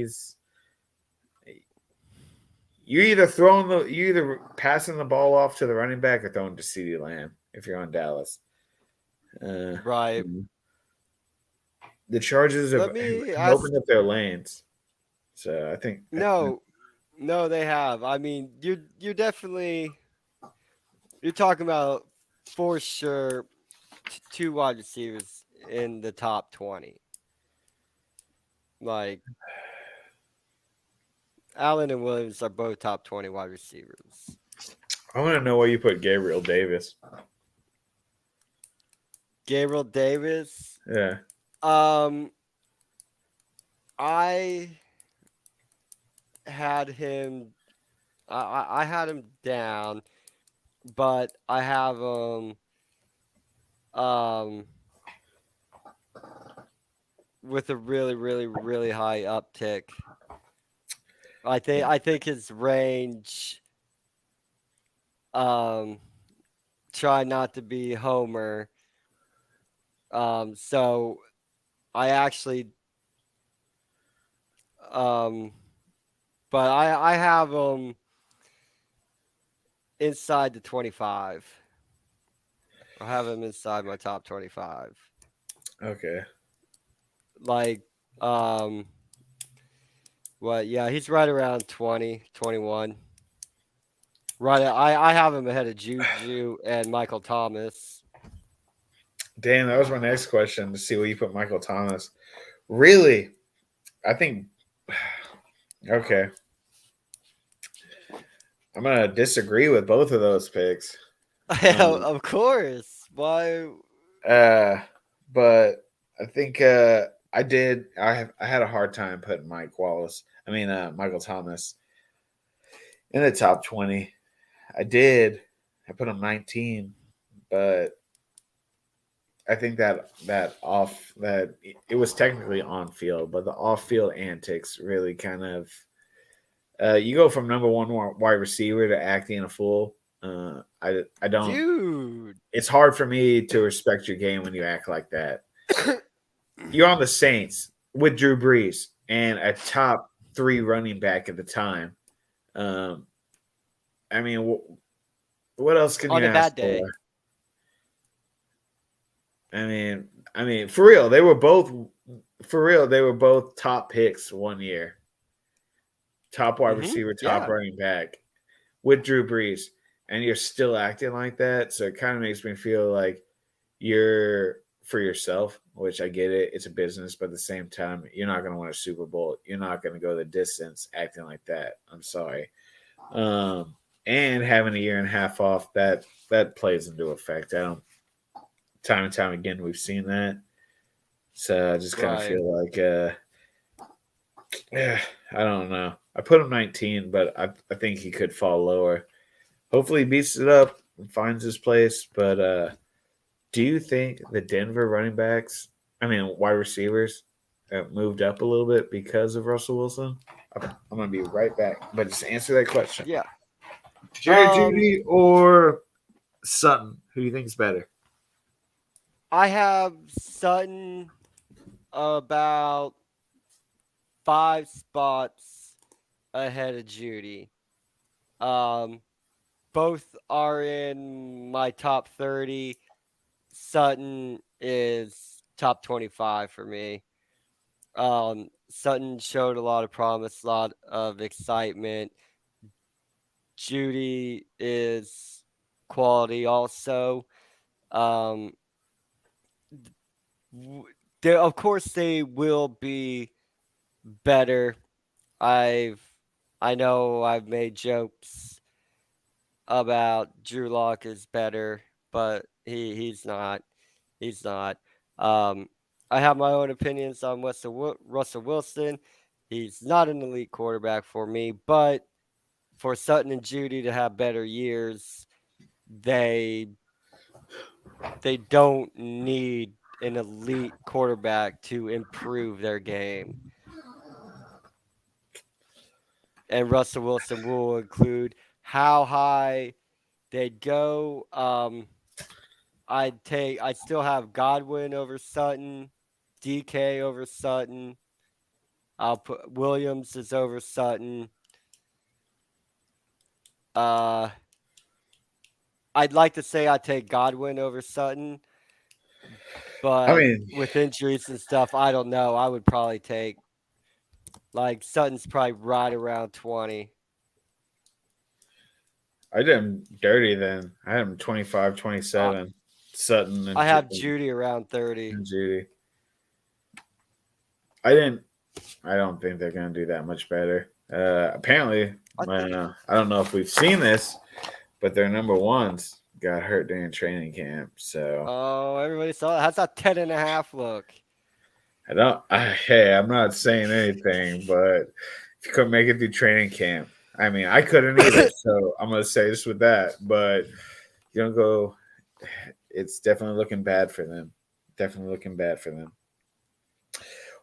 Speaker 2: you either passing the ball off to the running back or throwing to CeeDee Lamb if you're on Dallas. Uh,
Speaker 1: Right.
Speaker 2: the Chargers have
Speaker 1: Let me ask.
Speaker 2: opened up their lanes, so I think
Speaker 1: No, no, they have. I mean, you're definitely you're talking about for sure two wide receivers in the top 20. Like Allen and Williams are both top 20 wide receivers.
Speaker 2: I want to know where you put Gabriel Davis.
Speaker 1: Gabriel Davis.
Speaker 2: Yeah,
Speaker 1: Um, I had him. I had him down, but I have him um with a really, really, really high uptick. I think his range. Um, try not to be Homer. So I actually um, but I have him inside the 25. I have him inside my top 25.
Speaker 2: okay.
Speaker 1: Like um, what? Yeah, he's right around 20, 21. Right, I have him ahead of Juju and Michael Thomas.
Speaker 2: Damn, that was my next question to see where you put Michael Thomas. Really, I think. Okay, I'm gonna disagree with both of those picks. Um,
Speaker 1: Of course. Why?
Speaker 2: uh, but I think I did. I had a hard time putting Michael Thomas in the top 20. I did. I put him 19, but I think that it was technically on field, but the off field antics really kind of you go from number one wide receiver to acting a fool. I don't.
Speaker 1: Dude.
Speaker 2: It's hard for me to respect your game when you act like that. You're on the Saints with Drew Brees and a top three running back at the time. Um, I mean, what else can you
Speaker 1: On a
Speaker 2: ask
Speaker 1: bad
Speaker 2: for?
Speaker 1: day.
Speaker 2: I mean, for real, they were both top picks one year, top wide receiver, top
Speaker 1: Yeah.
Speaker 2: running back with Drew Brees, and you're still acting like that. So it kind of makes me feel like you're for yourself, which I get it. It's a business, but at the same time, you're not going to win a Super Bowl. You're not going to go the distance acting like that. I'm sorry. And having a year and a half off that plays into effect. I don't. Time and time again, we've seen that. So I just kind of
Speaker 1: Right.
Speaker 2: feel like, yeah, I don't know. I put him 19, but I think he could fall lower. Hopefully, he beats it up and finds his place. But do you think the Denver wide receivers, moved up a little bit because of Russell Wilson? I'm going to be right back. But just answer that question.
Speaker 1: Yeah.
Speaker 2: Jerry
Speaker 1: Um,
Speaker 2: Judy or Sutton? Who do you think is better?
Speaker 1: I have Sutton about 5 spots ahead of Judy. Um, both are in my top 30. Sutton is top 25 for me. Sutton showed a lot of promise, a lot of excitement. Judy is quality also. Um, of course, they will be better. I've, I know I've made jokes about Drew Lock is better, but he's not. He's not. Um, I have my own opinions on Russell Wilson. He's not an elite quarterback for me, but for Sutton and Judy to have better years, they they don't need an elite quarterback to improve their game. And Russell Wilson will include how high they'd go. I'd still have Godwin over Sutton, DK over Sutton. I'll put Williams is over Sutton. Uh, I'd like to say I'd take Godwin over Sutton,
Speaker 2: I
Speaker 1: but
Speaker 2: mean,
Speaker 1: with injuries and stuff, I don't know. I would probably take like Sutton's probably right around 20.
Speaker 2: I did him dirty then. I had him 25,
Speaker 1: Uh,
Speaker 2: 27. Sutton
Speaker 1: I have Judy around 30.
Speaker 2: And Judy. I didn't. I don't think they're going to do that much better. Apparently,
Speaker 1: I think.
Speaker 2: I don't know if we've seen this, but their number ones got hurt during training camp. So
Speaker 1: Oh, everybody saw it. How's that 10.5 look?
Speaker 2: I don't. Hey, I'm not saying anything, but if you couldn't make it through training camp, I mean, I couldn't either. So I'm going to say this with that. But you don't go. It's definitely looking bad for them. Definitely looking bad for them.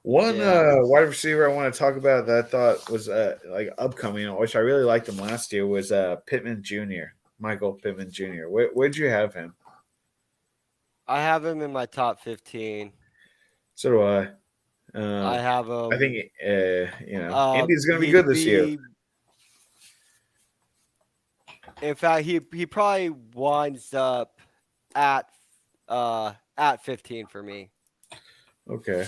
Speaker 2: One
Speaker 1: Yeah.
Speaker 2: wide receiver I want to talk about that I thought was like upcoming, which I really liked him last year, was Pittman Jr. Michael Pittman Jr. Where'd you have him?
Speaker 1: I have him in my top 15.
Speaker 2: So do I.
Speaker 1: I have
Speaker 2: I
Speaker 1: him.
Speaker 2: think Indy's going to be good
Speaker 1: He'd
Speaker 2: this year.
Speaker 1: be. In fact, he probably winds up at at 15 for me.
Speaker 2: Okay.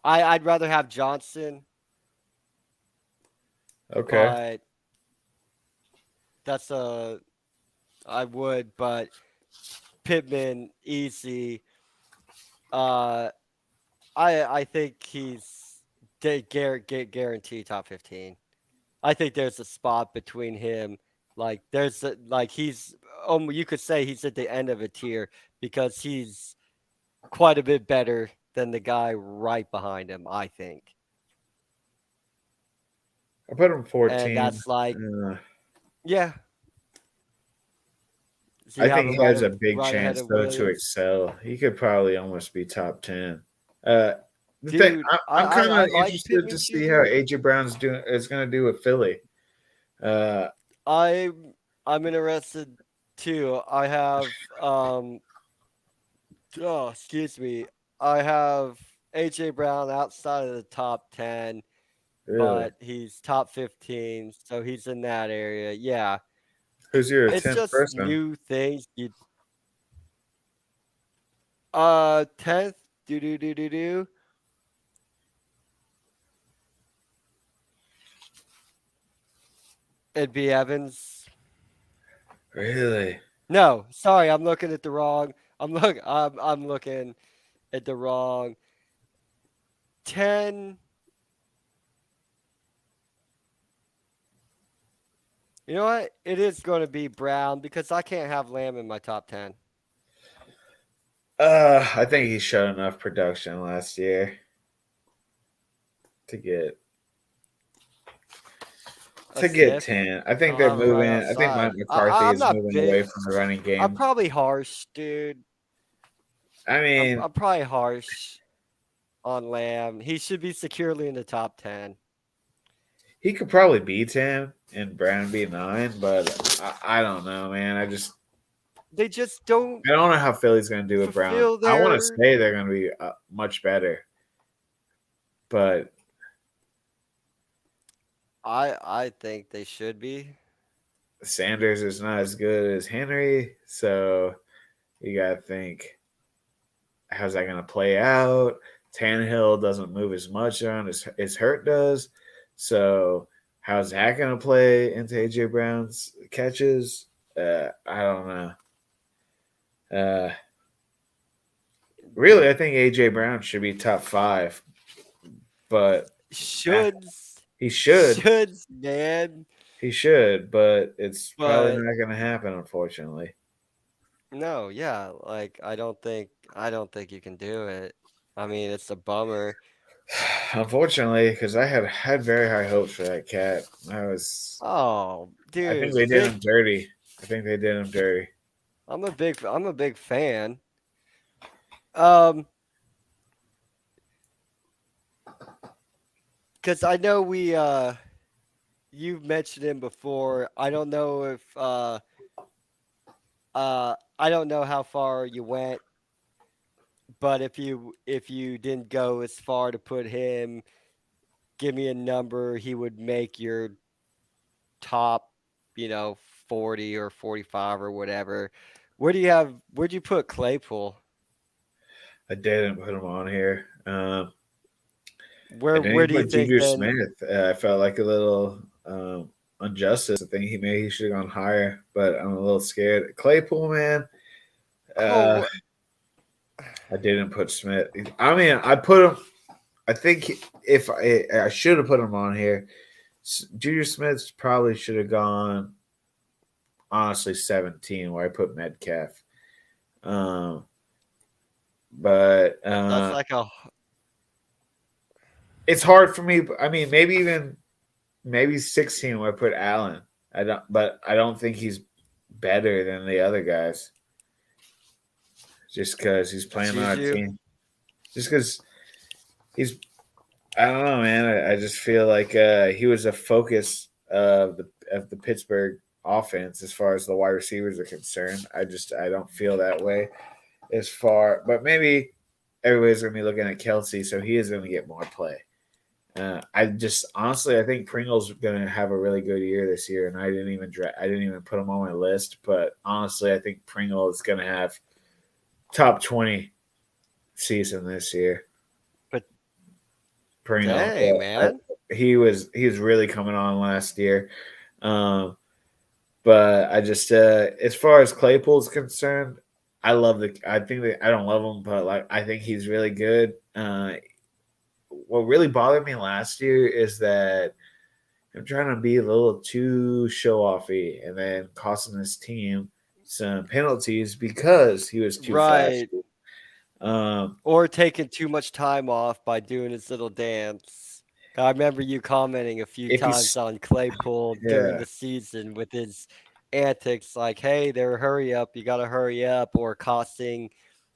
Speaker 1: I'd rather have Johnson,
Speaker 2: Okay.
Speaker 1: but that's a I would, but Pittman easy. Uh, I think he's guaranteed top 15. I think there's a spot between him. Like like he's you could say he's at the end of a tier because he's quite a bit better than the guy right behind him, I think.
Speaker 2: I put him
Speaker 1: And
Speaker 2: 14.
Speaker 1: that's like,
Speaker 2: Uh,
Speaker 1: yeah. So
Speaker 2: I
Speaker 1: you have
Speaker 2: think
Speaker 1: him
Speaker 2: he has a big
Speaker 1: right ahead
Speaker 2: chance,
Speaker 1: of
Speaker 2: though, to
Speaker 1: Williams.
Speaker 2: excel. He could probably almost be top 10. Uh, the thing,
Speaker 1: Dude,
Speaker 2: I'm kind
Speaker 1: I
Speaker 2: of
Speaker 1: like
Speaker 2: interested to
Speaker 1: Pittman
Speaker 2: see how
Speaker 1: Jr.
Speaker 2: AJ Brown's doing is going to do with Philly. Uh,
Speaker 1: I'm interested too. I have oh, excuse me. I have AJ Brown outside of the top 10,
Speaker 2: really,
Speaker 1: but he's top 15, so he's in that area. Yeah.
Speaker 2: who's your
Speaker 1: It's
Speaker 2: 10th
Speaker 1: just
Speaker 2: person?
Speaker 1: new things. You 10th, do. It'd be Evans.
Speaker 2: Really?
Speaker 1: No, sorry, I'm looking at the wrong. I'm looking at the wrong 10. You know what? It is going to be Brown because I can't have Lamb in my top 10.
Speaker 2: I think he showed enough production last year to get
Speaker 1: A
Speaker 2: to get
Speaker 1: sniff.
Speaker 2: 10. I think
Speaker 1: I'll
Speaker 2: they're
Speaker 1: have him right
Speaker 2: moving. I think Mike
Speaker 1: outside.
Speaker 2: McCarthy
Speaker 1: I'm
Speaker 2: is
Speaker 1: not
Speaker 2: moving
Speaker 1: big.
Speaker 2: away from the running
Speaker 1: I'm
Speaker 2: game.
Speaker 1: probably harsh, dude.
Speaker 2: I mean,
Speaker 1: I'm probably harsh on Lamb. He should be securely in the top 10.
Speaker 2: he could probably be 10 and Brown be 9, but I don't know, man.
Speaker 1: They just don't
Speaker 2: I don't know how Philly's going to do with Brown.
Speaker 1: fulfill
Speaker 2: I want to
Speaker 1: their.
Speaker 2: say they're going to be much better, but
Speaker 1: I think they should be.
Speaker 2: Sanders is not as good as Henry, so you got to think how's that going to play out? Tannehill doesn't move as much on as Hurt does, so how's that going to play into AJ Brown's catches? I don't know. Uh, really, I think AJ Brown should be top 5, but
Speaker 1: Shoulds,
Speaker 2: he should.
Speaker 1: shoulds, man.
Speaker 2: He should, but it's probably
Speaker 1: But
Speaker 2: not going to happen, unfortunately.
Speaker 1: no, yeah, like I don't think you can do it. I mean, it's a bummer.
Speaker 2: Unfortunately, because I had very high hopes for that cat.
Speaker 1: Oh,
Speaker 2: I think
Speaker 1: dude,
Speaker 2: they did him dirty. I think they did him dirty.
Speaker 1: I'm a big fan. Um, because I know you've mentioned him before. I don't know if I don't know how far you went, but if you didn't go as far to put him, give me a number he would make your top, you know, 40 or 45 or whatever. Where'd you put Claypool?
Speaker 2: I didn't put him on here. I didn't
Speaker 1: Where
Speaker 2: even
Speaker 1: do you
Speaker 2: put
Speaker 1: think
Speaker 2: Juju
Speaker 1: then?
Speaker 2: Smith. I felt like a little injustice. I think he should have gone higher, but I'm a little scared. Claypool, man. Uh,
Speaker 1: Oh,
Speaker 2: I didn't put Smith. I mean, I put him. I think if I should have put him on here, Juju Smith probably should have gone honestly 17, where I put Metcalf. Um, but
Speaker 1: that's like a
Speaker 2: it's hard for me. I mean, maybe 16 where I put Allen. I don't think he's better than the other guys just because he's playing on a
Speaker 1: Juju.
Speaker 2: team. Just because he's, I don't know, man. I just feel like he was a focus of the Pittsburgh offense as far as the wide receivers are concerned. I don't feel that way as far, but maybe everybody's gonna be looking at Kelsey, so he is gonna get more play. I just honestly, I think Pringle's going to have a really good year this year, and I didn't even put him on my list. But honestly, I think Pringle is going to have top 20 season this year.
Speaker 1: But
Speaker 2: Pringle,
Speaker 1: dang, man.
Speaker 2: he was really coming on last year. Um, but I just as far as Claypool's concerned, I think that I don't love him, but like I think he's really good. What really bothered me last year is that I'm trying to be a little too show offy and then costing this team some penalties because he was too
Speaker 1: Right.
Speaker 2: flashy. Um,
Speaker 1: Or taking too much time off by doing his little dance. I remember you commenting a few
Speaker 2: if
Speaker 1: times
Speaker 2: he's
Speaker 1: on Claypool during
Speaker 2: yeah
Speaker 1: the season with his antics like, hey, there, hurry up, you gotta hurry up, or costing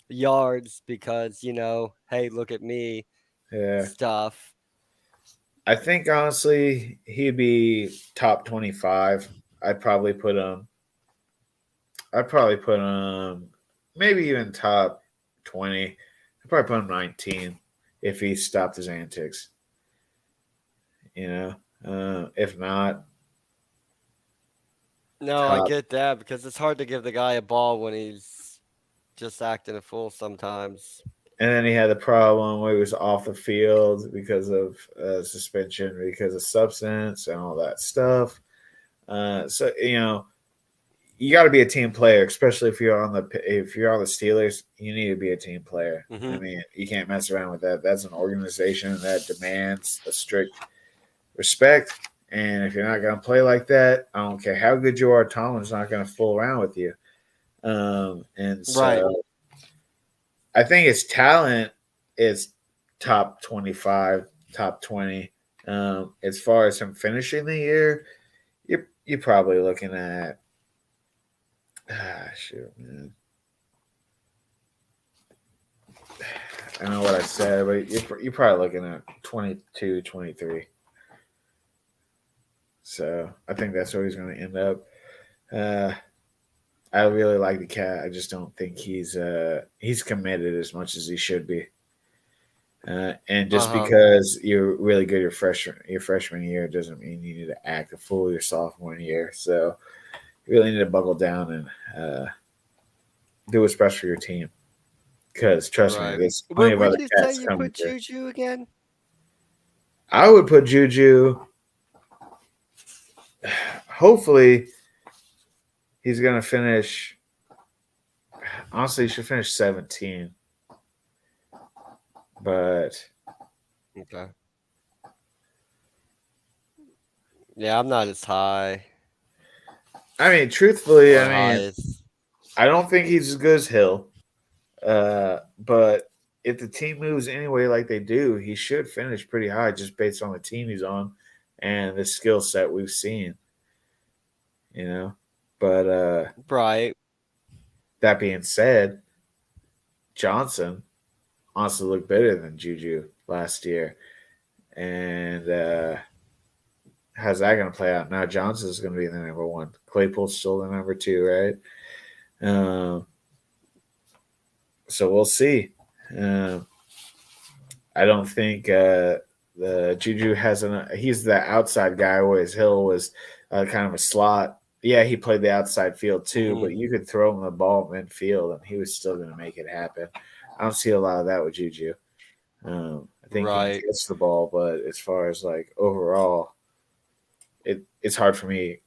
Speaker 1: yards because, hey, look at me
Speaker 2: yeah,
Speaker 1: stuff.
Speaker 2: I think honestly he'd be top 25. I'd probably put him. I'd probably put him maybe even top 20. I'd probably put him 19 if he stopped his antics. You know, if not
Speaker 1: No, I
Speaker 2: top.
Speaker 1: get that because it's hard to give the guy a ball when he's just acting a fool sometimes.
Speaker 2: And then he had the problem where he was off the field because of suspension, because of substance and all that stuff. So you got to be a team player, especially if you're on the Steelers. You need to be a team player. I
Speaker 1: Hmm.
Speaker 2: mean, you can't mess around with that. That's an organization that demands a strict respect. And if you're not going to play like that, I don't care how good you are. Tomlin's not going to fool around with you. And
Speaker 1: Right.
Speaker 2: so I think his talent is top 25, top 20. As far as him finishing the year, you're probably looking at shoot, man. I know what I said, but you're probably looking at 22, 23. So I think that's where he's going to end up. Uh, I really like the cat. I just don't think he's committed as much as he should be. And just
Speaker 1: Uh-huh.
Speaker 2: because you're really good your freshman year doesn't mean you need to act a fool your sophomore year. So you really need to buckle down and do what's best for your team. Because trust me,
Speaker 1: Right.
Speaker 2: there's
Speaker 1: Where
Speaker 2: plenty of
Speaker 1: where'd
Speaker 2: other
Speaker 1: you say
Speaker 2: cats
Speaker 1: you
Speaker 2: coming
Speaker 1: put
Speaker 2: through.
Speaker 1: Juju again?
Speaker 2: I would put Juju. Hopefully, he's gonna finish. Honestly, he should finish 17. But
Speaker 1: Okay. Yeah, I'm not as high
Speaker 2: I mean, truthfully,
Speaker 1: or high as
Speaker 2: I don't think he's as good as Hill. But if the team moves anyway like they do, he should finish pretty high just based on the team he's on and the skill set we've seen, you know. But
Speaker 1: bright.
Speaker 2: that being said, Johnson honestly looked better than Juju last year. And how's that going to play out? Now Johnson's going to be the number one. Claypool's still the number two, right? Um, so we'll see. Um, I don't think the Juju has an. He's the outside guy, whereas Hill was kind of a slot. Yeah, he played the outside field too,
Speaker 1: Hmm.
Speaker 2: but you could throw him the ball midfield, and he was still going to make it happen. I don't see a lot of that with Juju. I think he can
Speaker 1: Right.
Speaker 2: catch the ball, but as far as like overall, it's hard for me.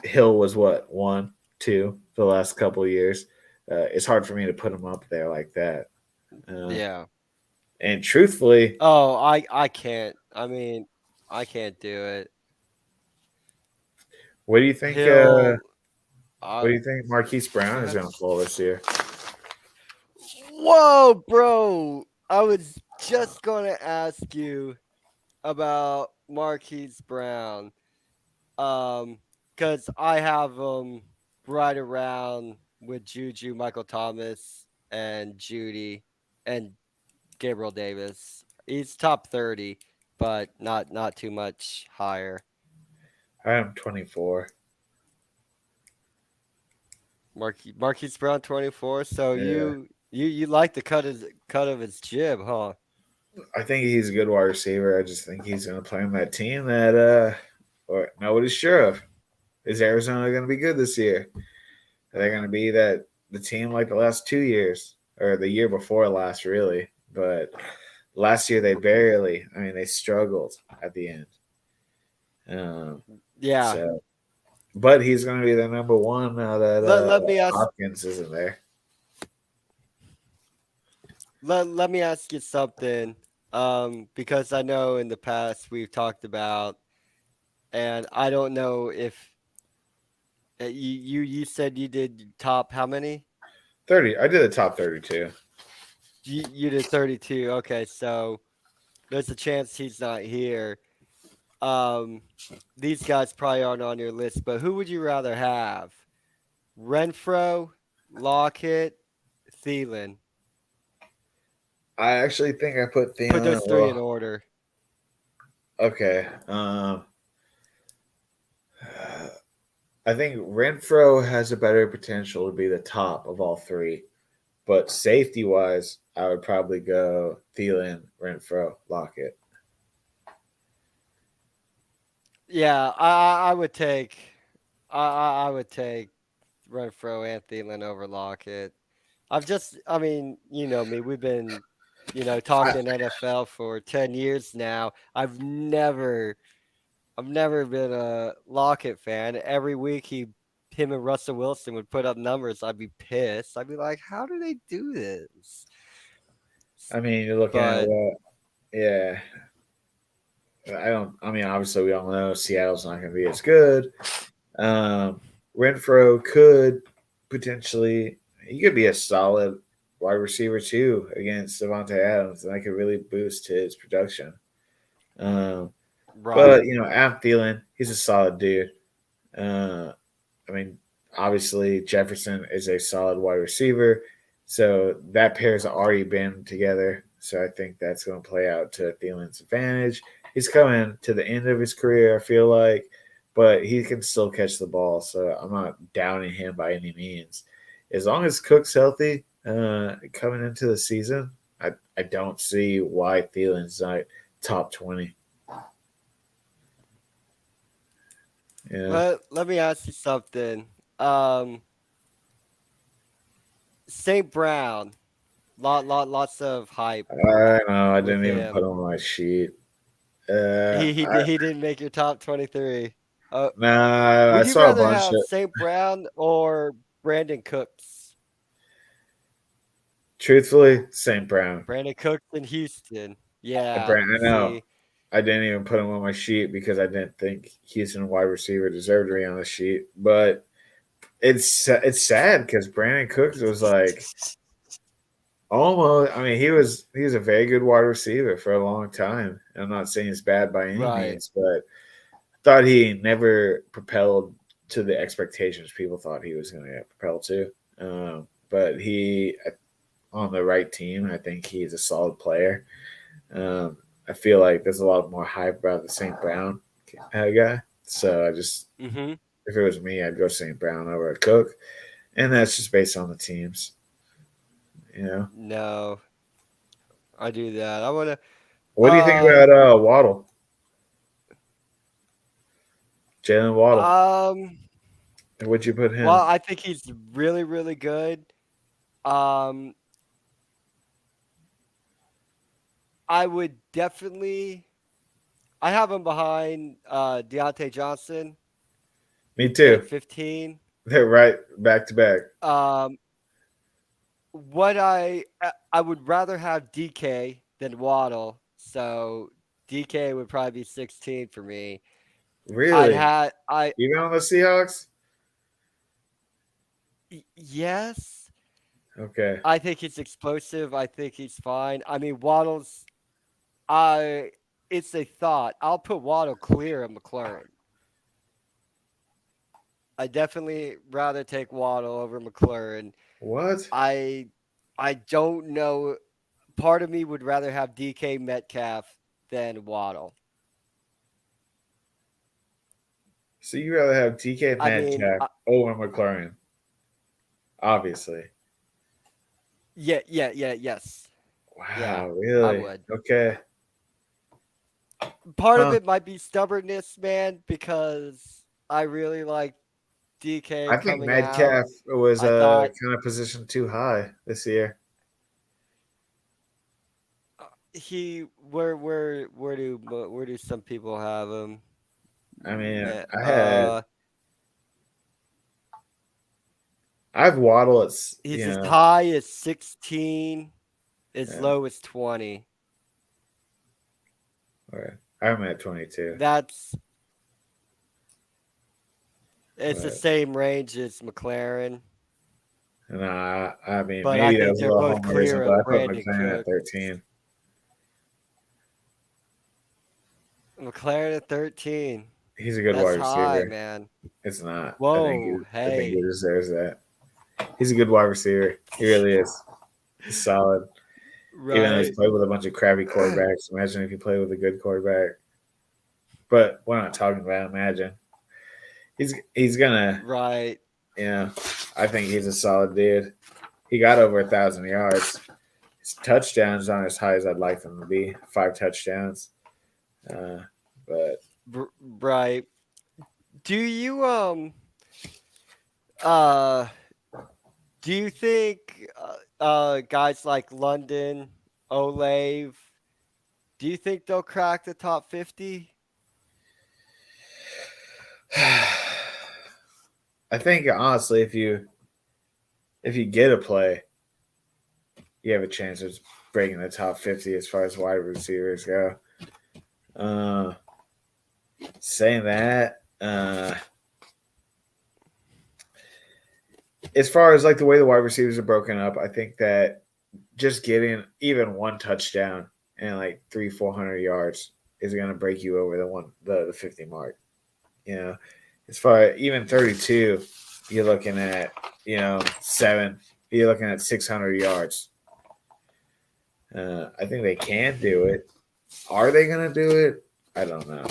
Speaker 2: Hill was what 1, 2 the last couple of years. It's hard for me to put him up there like that. Uh,
Speaker 1: Yeah.
Speaker 2: and truthfully,
Speaker 1: Oh, I can't. I mean, I can't do it.
Speaker 2: what do you think?
Speaker 1: Hill.
Speaker 2: What do you think Marquise
Speaker 1: Go
Speaker 2: Brown is
Speaker 1: ahead.
Speaker 2: going to pull this year?
Speaker 1: Whoa, bro! I was just gonna ask you about Marquise Brown. Because I have him right around with Juju, Michael Thomas, and Judy, and Gabriel Davis. He's top 30, but not too much higher.
Speaker 2: I am 24.
Speaker 1: Marquise Brown 24. So
Speaker 2: Yeah,
Speaker 1: you like the cut of his jib, huh?
Speaker 2: I think he's a good wide receiver. I just think he's going to play on that team that or nobody's sure of. Is Arizona going to be good this year? Are they going to be the team like the last 2 years or the year before last, really? But last year they barely. I mean, they struggled at the end. Um,
Speaker 1: Yeah.
Speaker 2: so, but he's going to be the number one now that
Speaker 1: Let me ask
Speaker 2: Hopkins isn't there.
Speaker 1: let me ask you something. Because I know in the past we've talked about, and I don't know if you said you did top how many?
Speaker 2: 30. I did the top 32.
Speaker 1: You did 32. Okay, so there's a chance he's not here. Um, these guys probably aren't on your list, but who would you rather have? Renfro, Lockett, Thielen.
Speaker 2: I actually think I put
Speaker 1: Put
Speaker 2: Thielen.
Speaker 1: those three in
Speaker 2: Well,
Speaker 1: order.
Speaker 2: okay. I think Renfro has a better potential to be the top of all three, but safety wise, I would probably go Thielen, Renfro, Lockett.
Speaker 1: Yeah, I would take I would take Renfro and Thielen over Lockett. I mean, you know me, we've been,
Speaker 2: I,
Speaker 1: talking NFL for 10 years now. I've never been a Lockett fan. Every week him and Russell Wilson would put up numbers. I'd be pissed. I'd be like, how do they do this?
Speaker 2: I mean, you're looking at
Speaker 1: But
Speaker 2: what? Yeah, I don't. I mean, obviously, we all know Seattle's not going to be as good. Um, Renfro could potentially. He could be a solid wide receiver too against Davante Adams, and that could really boost his production. Um,
Speaker 1: right,
Speaker 2: but Adam Thielen, he's a solid dude. Uh, I mean, obviously Jefferson is a solid wide receiver, so that pair's already been together. So I think that's going to play out to Thielen's advantage. He's coming to the end of his career, I feel like, but he can still catch the ball. So I'm not downing him by any means. As long as Cook's healthy coming into the season, I don't see why Thielen's not top 20. Yeah.
Speaker 1: let me ask you something. Um, St. Brown, lots of hype
Speaker 2: I know. I
Speaker 1: with
Speaker 2: didn't even put
Speaker 1: him.
Speaker 2: him on my sheet. Uh,
Speaker 1: He didn't make your top 23.
Speaker 2: Nah, I
Speaker 1: Would you
Speaker 2: saw a
Speaker 1: rather
Speaker 2: bunch
Speaker 1: have
Speaker 2: of.
Speaker 1: St. Brown or Brandon Cooks?
Speaker 2: Truthfully, St. Brown.
Speaker 1: Brandon Cooks in Houston. Yeah,
Speaker 2: I know.
Speaker 1: see,
Speaker 2: I didn't even put him on my sheet because I didn't think Houston wide receiver deserved to be on the sheet. But it's sad because Brandon Cooks was like almost. I mean, he was a very good wide receiver for a long time. I'm not saying it's bad by any
Speaker 1: right.
Speaker 2: means, but thought he never propelled to the expectations people thought he was going to get propelled to. But he on the right team, I think he's a solid player. Um, I feel like there's a lot more hype about the St. Brown guy. So I just,
Speaker 1: Mm-hmm.
Speaker 2: if it was me, I'd go St. Brown over Cook. and that's just based on the teams. You know,
Speaker 1: No, I do that. I want to.
Speaker 2: what do you think about Waddle, Jalen Waddle?
Speaker 1: Um.
Speaker 2: Would you put
Speaker 1: Well,
Speaker 2: him?
Speaker 1: I think he's really, really good. Um. I would definitely. I have him behind Deontay Johnson
Speaker 2: Me
Speaker 1: at
Speaker 2: too.
Speaker 1: 15.
Speaker 2: They're right back to back.
Speaker 1: Um. I would rather have DK than Waddle, so DK would probably be 16 for me. I'd
Speaker 2: Really,
Speaker 1: had I
Speaker 2: even on the Seahawks?
Speaker 1: yes,
Speaker 2: Okay.
Speaker 1: I think he's explosive. I think he's fine. I mean, Waddle's I it's a thought. I'll put Waddle clear of McLaurin. I definitely rather take Waddle over McLaurin.
Speaker 2: What?
Speaker 1: I I don't know. Part of me would rather have DK Metcalf than Waddle.
Speaker 2: So you rather have TK
Speaker 1: I mean,
Speaker 2: Metcalf over McLaurin? Obviously.
Speaker 1: yes. Yeah,
Speaker 2: Wow.
Speaker 1: I
Speaker 2: Really?
Speaker 1: would.
Speaker 2: Okay.
Speaker 1: Part of
Speaker 2: Huh.
Speaker 1: it might be stubbornness, man, because I really like DK
Speaker 2: I think
Speaker 1: coming out.
Speaker 2: Metcalf was
Speaker 1: I thought
Speaker 2: kind of positioned too high this year.
Speaker 1: he where do some people have him?
Speaker 2: I mean,
Speaker 1: Me-
Speaker 2: I had
Speaker 1: Uh,
Speaker 2: I have Waddle at
Speaker 1: he's as high as 16, as
Speaker 2: yeah,
Speaker 1: low as 20.
Speaker 2: okay. I'm at 22,
Speaker 1: That's it's the
Speaker 2: but
Speaker 1: same range as McLaren,
Speaker 2: nah, I mean
Speaker 1: but I
Speaker 2: maybe that
Speaker 1: think
Speaker 2: was a
Speaker 1: they're
Speaker 2: little
Speaker 1: both
Speaker 2: homerism,
Speaker 1: clear
Speaker 2: but I
Speaker 1: of
Speaker 2: put
Speaker 1: Brandon
Speaker 2: McLaren at
Speaker 1: Cook.
Speaker 2: 13.
Speaker 1: McLaren at 13.
Speaker 2: He's a good
Speaker 1: That's
Speaker 2: wide
Speaker 1: high,
Speaker 2: receiver.
Speaker 1: man.
Speaker 2: It's not.
Speaker 1: Whoa,
Speaker 2: I think he
Speaker 1: hey,
Speaker 2: deserves that. He's a good wide receiver. He really is. He's solid. Even though he's
Speaker 1: right.
Speaker 2: played with a bunch of crappy quarterbacks. Imagine if he played with a good quarterback. But we're not talking about imagine. He's gonna
Speaker 1: Right.
Speaker 2: I think he's a solid dude. He got over 1,000 yards. His touchdowns aren't as high as I'd like them to be. 5 touchdowns. Uh, but
Speaker 1: Right. Do you uh do you think guys like London, Olave, do you think they'll crack the top 50?
Speaker 2: I think honestly, if you get a play, you have a chance of breaking the top 50 as far as wide receivers go. Uh, saying that, as far as like the way the wide receivers are broken up, I think that just getting even one touchdown and like 300-400 yards is going to break you over the 50 mark. You know, as far as even 32, you're looking at 7. You're looking at 600 yards. I think they can do it. Are they going to do it? I don't know.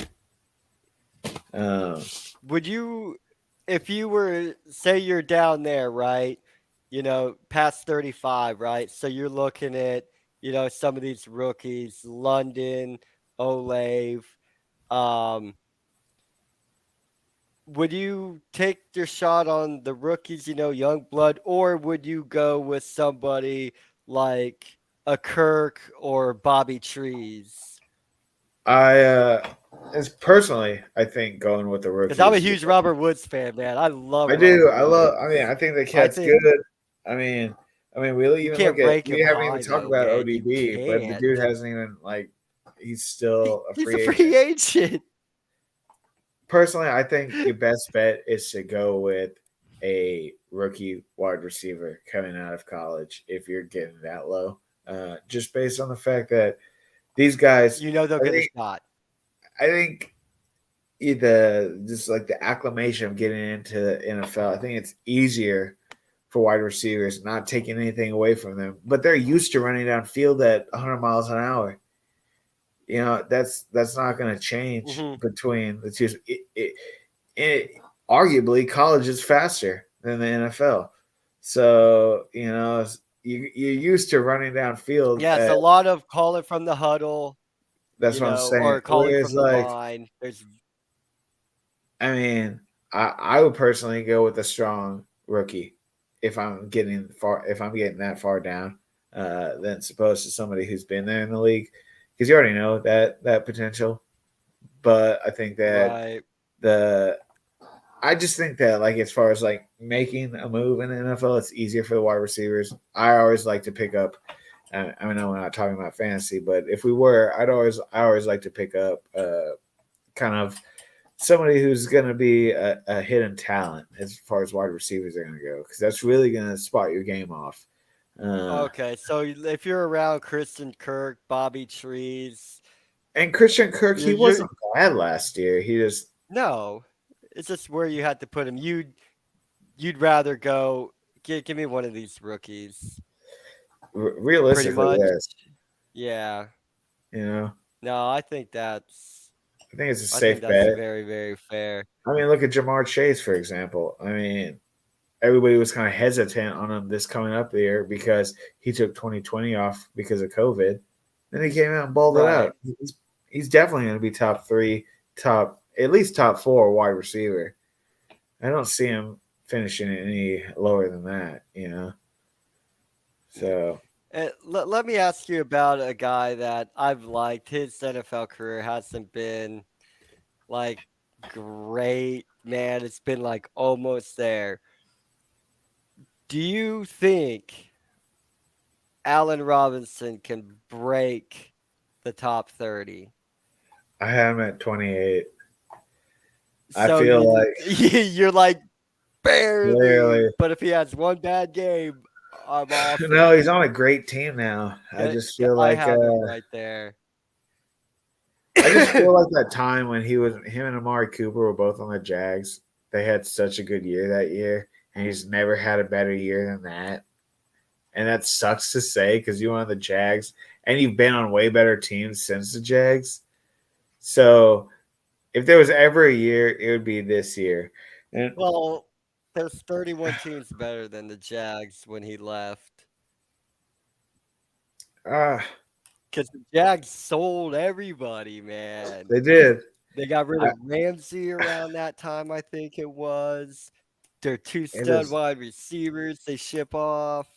Speaker 1: Would you, if you were, say you're down there, right? Past 35, right? So you're looking at, some of these rookies, London, Olave. Um, would you take your shot on the rookies, young blood, or would you go with somebody like a Kirk or Bobby Trees?
Speaker 2: as personally, I think going with the
Speaker 1: Because I'm a
Speaker 2: rookies.
Speaker 1: huge Robert Woods fan, man. I love
Speaker 2: I do.
Speaker 1: Robert
Speaker 2: I love. I mean,
Speaker 1: Woods.
Speaker 2: I think the
Speaker 1: I
Speaker 2: cat's
Speaker 1: think
Speaker 2: good. I mean, we'll
Speaker 1: you
Speaker 2: even look
Speaker 1: can't
Speaker 2: at.
Speaker 1: rank
Speaker 2: We
Speaker 1: him
Speaker 2: haven't even
Speaker 1: high
Speaker 2: talked
Speaker 1: though,
Speaker 2: about
Speaker 1: man. You
Speaker 2: ODB, but the
Speaker 1: can't.
Speaker 2: dude hasn't even he's still a
Speaker 1: He's a
Speaker 2: free agent.
Speaker 1: free agent.
Speaker 2: Personally, I think your best bet is to go with a rookie wide receiver coming out of college if you're getting that low. Just based on the fact that these guys,
Speaker 1: You know they'll
Speaker 2: I
Speaker 1: get a
Speaker 2: think,
Speaker 1: shot.
Speaker 2: I think the just like the acclimation of getting into the NFL, I think it's easier for wide receivers, not taking anything away from them, but they're used to running downfield at 100 miles an hour. That's not going to change
Speaker 1: Hmm.
Speaker 2: between the two. Arguably, college is faster than the NFL. So you're used to running downfield.
Speaker 1: Yeah, it's a lot of calling from the huddle,
Speaker 2: That's what I'm saying.
Speaker 1: or calling
Speaker 2: Whereas,
Speaker 1: from the
Speaker 2: like,
Speaker 1: line. There's
Speaker 2: I mean, I would personally go with a strong rookie if I'm getting far, if I'm getting that far down, than supposed to somebody who's been there in the league, because you already know that potential. But I think that
Speaker 1: right.
Speaker 2: the I just think that, like, as far as like making a move in the NFL, it's easier for the wide receivers. I always like to pick up. I mean, we're not talking about fantasy, but if we were, I always like to pick up kind of somebody who's going to be a hidden talent as far as wide receivers are going to go, because that's really going to spot your game off. Uh,
Speaker 1: Okay, so if you're around Kristen Kirk, Bobby Trees,
Speaker 2: and Christian Kirk, he
Speaker 1: you're
Speaker 2: wasn't bad last year. He just
Speaker 1: no, it's just where you had to put him. You'd rather go give me one of these rookies, pretty
Speaker 2: realistically,
Speaker 1: much.
Speaker 2: yes.
Speaker 1: Yeah.
Speaker 2: You know,
Speaker 1: No,
Speaker 2: I think it's a
Speaker 1: I think
Speaker 2: safe
Speaker 1: that's
Speaker 2: bet.
Speaker 1: very, very fair.
Speaker 2: I mean, look at Jamar Chase, for example. I mean, everybody was kind of hesitant on him this coming up there because he took 2020 off because of COVID. Then he came out and balled it
Speaker 1: Right.
Speaker 2: out. He's definitely going to be top three, at least top four wide receiver. I don't see him finishing any lower than that, you know.
Speaker 1: Yeah.
Speaker 2: So
Speaker 1: Let me ask you about a guy that I've liked. His NFL career hasn't been like great, man. It's been like almost there. Do you think Allen Robinson can break the top 30?
Speaker 2: I have him at 28. I
Speaker 1: So
Speaker 2: feel
Speaker 1: you
Speaker 2: like
Speaker 1: you're like barely,
Speaker 2: clearly,
Speaker 1: but if he has one bad game, I'm off
Speaker 2: no,
Speaker 1: it.
Speaker 2: he's on a great team now. I
Speaker 1: Yeah,
Speaker 2: just
Speaker 1: yeah,
Speaker 2: feel
Speaker 1: I
Speaker 2: like
Speaker 1: have him right there.
Speaker 2: I just feel like that time when him and Amari Cooper were both on the Jags. They had such a good year that year, and he's never had a better year than that. And that sucks to say because you were on the Jags, and you've been on way better teams since the Jags. So if there was ever a year, it would be this year. And
Speaker 1: Well, there's 31 teams better than the Jags when he left.
Speaker 2: uh,
Speaker 1: Because the Jags sold everybody, man.
Speaker 2: they did.
Speaker 1: They got rid
Speaker 2: I,
Speaker 1: of Ramsey around that time, I think it was. Their two
Speaker 2: it
Speaker 1: stud
Speaker 2: is.
Speaker 1: wide receivers they ship off.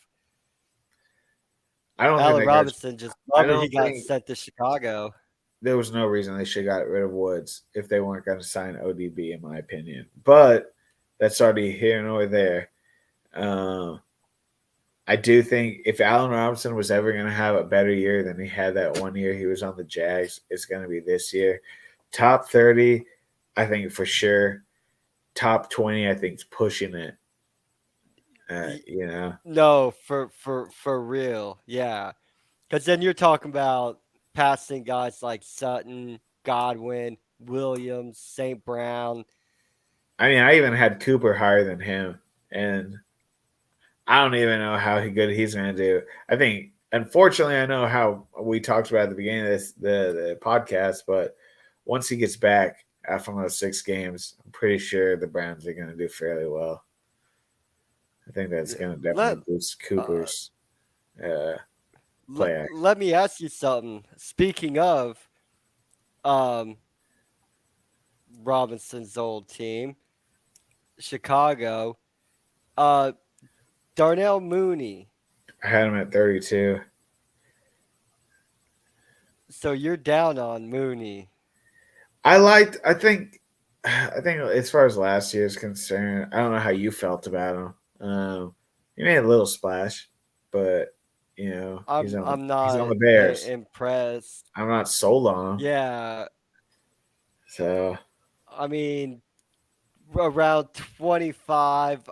Speaker 2: I don't think
Speaker 1: Allen
Speaker 2: they got.
Speaker 1: Robinson just
Speaker 2: I
Speaker 1: love it. He
Speaker 2: don't
Speaker 1: got
Speaker 2: think
Speaker 1: sent to Chicago.
Speaker 2: there was no reason they should have got rid of Woods if they weren't going to sign ODB, in my opinion. But that's already here nor there. Uh, I do think if Allen Robinson was ever going to have a better year than he had that one year he was on the Jags, it's going to be this year. Top 30, I think for sure. Top 20, I think is pushing it.
Speaker 1: Y-
Speaker 2: You know,
Speaker 1: No, for real. Yeah. Because then you're talking about passing guys like Sutton, Godwin, Williams, St. Brown.
Speaker 2: I mean, I even had Cooper higher than him, and I don't even know how good he's going to do. I think, unfortunately, I know how we talked about at the beginning of the podcast, but once he gets back from those 6 games, I'm pretty sure the Browns are going to do fairly well. I think that's going to
Speaker 1: Let
Speaker 2: definitely boost
Speaker 1: uh,
Speaker 2: Cooper's uh, play action.
Speaker 1: let me ask you something. Speaking of um, Robinson's old team, Chicago, uh, Darnell Mooney.
Speaker 2: I had him at 32.
Speaker 1: So you're down on Mooney.
Speaker 2: I think as far as last year is concerned, I don't know how you felt about him. He made a little splash, but
Speaker 1: I'm
Speaker 2: he's on
Speaker 1: not
Speaker 2: the Bears.
Speaker 1: impressed.
Speaker 2: I'm not sold on him.
Speaker 1: Yeah,
Speaker 2: So
Speaker 1: I mean around 25.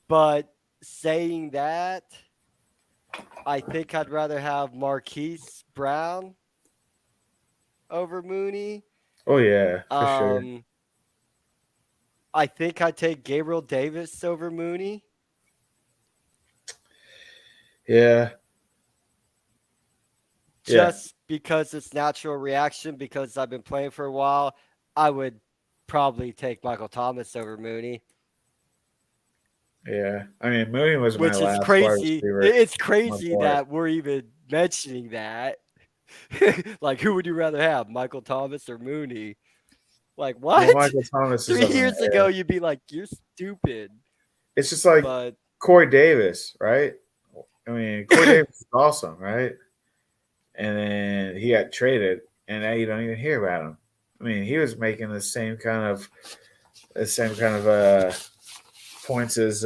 Speaker 1: But saying that, I think I'd rather have Marquise Brown over Mooney.
Speaker 2: oh yeah, for sure.
Speaker 1: Um, I think I'd take Gabriel Davis over Mooney
Speaker 2: Yeah, yeah.
Speaker 1: just because it's natural reaction. Because I've been playing for a while, I would probably take Michael Thomas over Mooney.
Speaker 2: Yeah, I mean Mooney was my
Speaker 1: which is
Speaker 2: last wide
Speaker 1: crazy.
Speaker 2: receiver
Speaker 1: It's
Speaker 2: on the
Speaker 1: crazy
Speaker 2: board.
Speaker 1: that we're even mentioning that. Like, who would you rather have, Michael Thomas or Mooney? Like,
Speaker 2: Well,
Speaker 1: what?
Speaker 2: Michael Thomas is
Speaker 1: 3
Speaker 2: up in the
Speaker 1: years ago,
Speaker 2: air.
Speaker 1: you'd be like, "You're stupid."
Speaker 2: It's just like
Speaker 1: But
Speaker 2: Corey Davis, right? I mean, Corey Davis is awesome, right? And then he got traded, and now you don't even hear about him. I mean, he was making the same kind of points as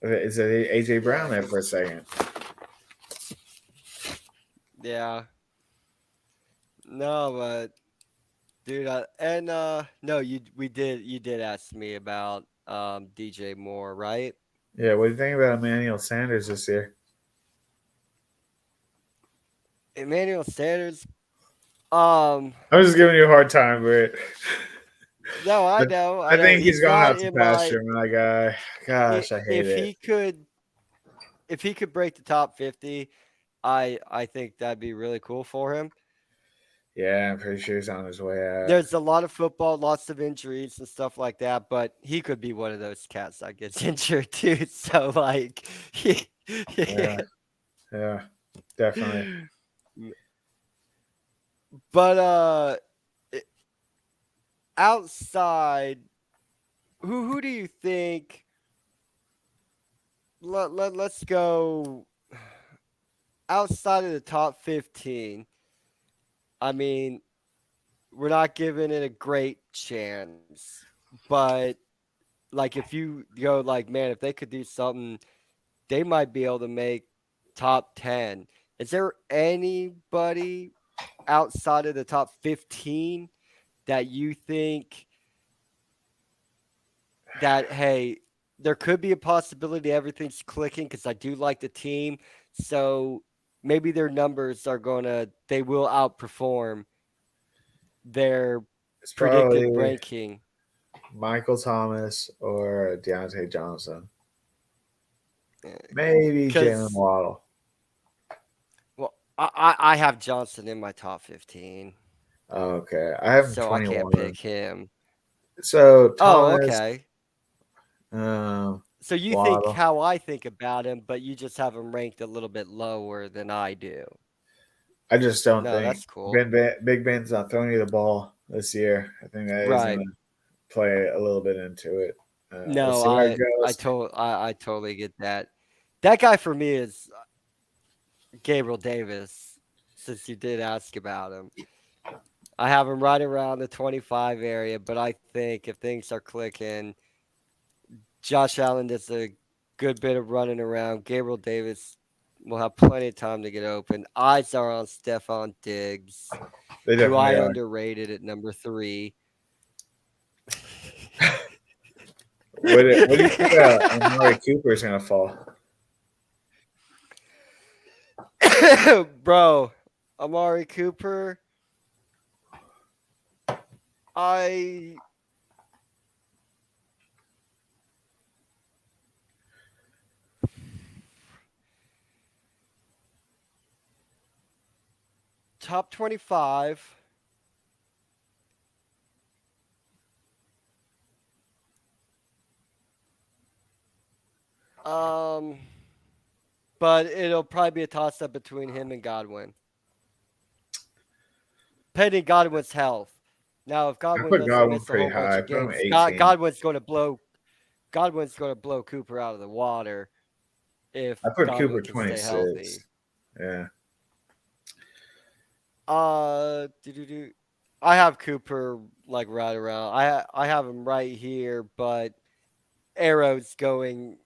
Speaker 2: is it AJ Brown there for a second.
Speaker 1: yeah, no, but dude, no, you did ask me about DJ Moore, right?
Speaker 2: Yeah, what do you think about Emmanuel Sanders this year?
Speaker 1: Emmanuel Sanders. Um,
Speaker 2: I'm just giving you a hard time, but
Speaker 1: no, I
Speaker 2: I
Speaker 1: know.
Speaker 2: think he's
Speaker 1: He's
Speaker 2: going
Speaker 1: not
Speaker 2: out to
Speaker 1: in my.
Speaker 2: pasture, my guy. Gosh, I hate
Speaker 1: If
Speaker 2: it.
Speaker 1: if he could break the top 50, I think that'd be really cool for him.
Speaker 2: Yeah, I'm pretty sure he's on his way out.
Speaker 1: There's a lot of football, lots of injuries and stuff like that, but he could be one of those cats that gets injured too. So like,
Speaker 2: Yeah, yeah, definitely.
Speaker 1: but i- outside, who do you think? Let's go outside of the top 15. I mean, we're not giving it a great chance, but like if you go like, man, if they could do something, they might be able to make top 10. Is there anybody outside of the top 15 that you think that, hey, there could be a possibility everything's clicking because I do like the team. So maybe their numbers are they will outperform their
Speaker 2: It's
Speaker 1: predicted
Speaker 2: probably
Speaker 1: ranking.
Speaker 2: Michael Thomas or Deontay Johnson. Maybe Jalen
Speaker 1: Because,
Speaker 2: Waddle.
Speaker 1: well, I have Johnson in my top 15,
Speaker 2: Okay, I have him
Speaker 1: so I can't
Speaker 2: 21.
Speaker 1: pick him.
Speaker 2: So
Speaker 1: Oh,
Speaker 2: Thomas,
Speaker 1: okay.
Speaker 2: um,
Speaker 1: So you think
Speaker 2: Waddle.
Speaker 1: how I think about him, but you just have him ranked a little bit lower than I do.
Speaker 2: I just don't
Speaker 1: No,
Speaker 2: think
Speaker 1: that's cool.
Speaker 2: Big Ben's not throwing you the ball this year. I think that is going
Speaker 1: Right.
Speaker 2: to play a little bit into it. We'll
Speaker 1: No,
Speaker 2: see how it goes.
Speaker 1: I totally get that. That guy for me is Gabriel Davis, since you did ask about him. I have him right around the 25 area, but I think if things are clicking, Josh Allen does a good bit of running around. Gabriel Davis will have plenty of time to get open. Eyes are on Stephon Diggs,
Speaker 2: They
Speaker 1: who I
Speaker 2: definitely are.
Speaker 1: underrated at number 3.
Speaker 2: What do you think Amari Cooper is going to fall?
Speaker 1: Bro, Amari Cooper, I top 25. Um, but it'll probably be a toss up between him and Godwin, pending Godwin's health. Now, if
Speaker 2: I
Speaker 1: Godwin
Speaker 2: put
Speaker 1: doesn't
Speaker 2: Godwin
Speaker 1: miss a
Speaker 2: pretty
Speaker 1: whole bunch
Speaker 2: high. I
Speaker 1: of
Speaker 2: put him
Speaker 1: games,
Speaker 2: at 18.
Speaker 1: Godwin's going to blow Cooper out of the water if
Speaker 2: I put
Speaker 1: Godwin
Speaker 2: Cooper
Speaker 1: can stay
Speaker 2: 26.
Speaker 1: healthy.
Speaker 2: Yeah.
Speaker 1: Do. I have Cooper like right around. I have him right here, but arrows going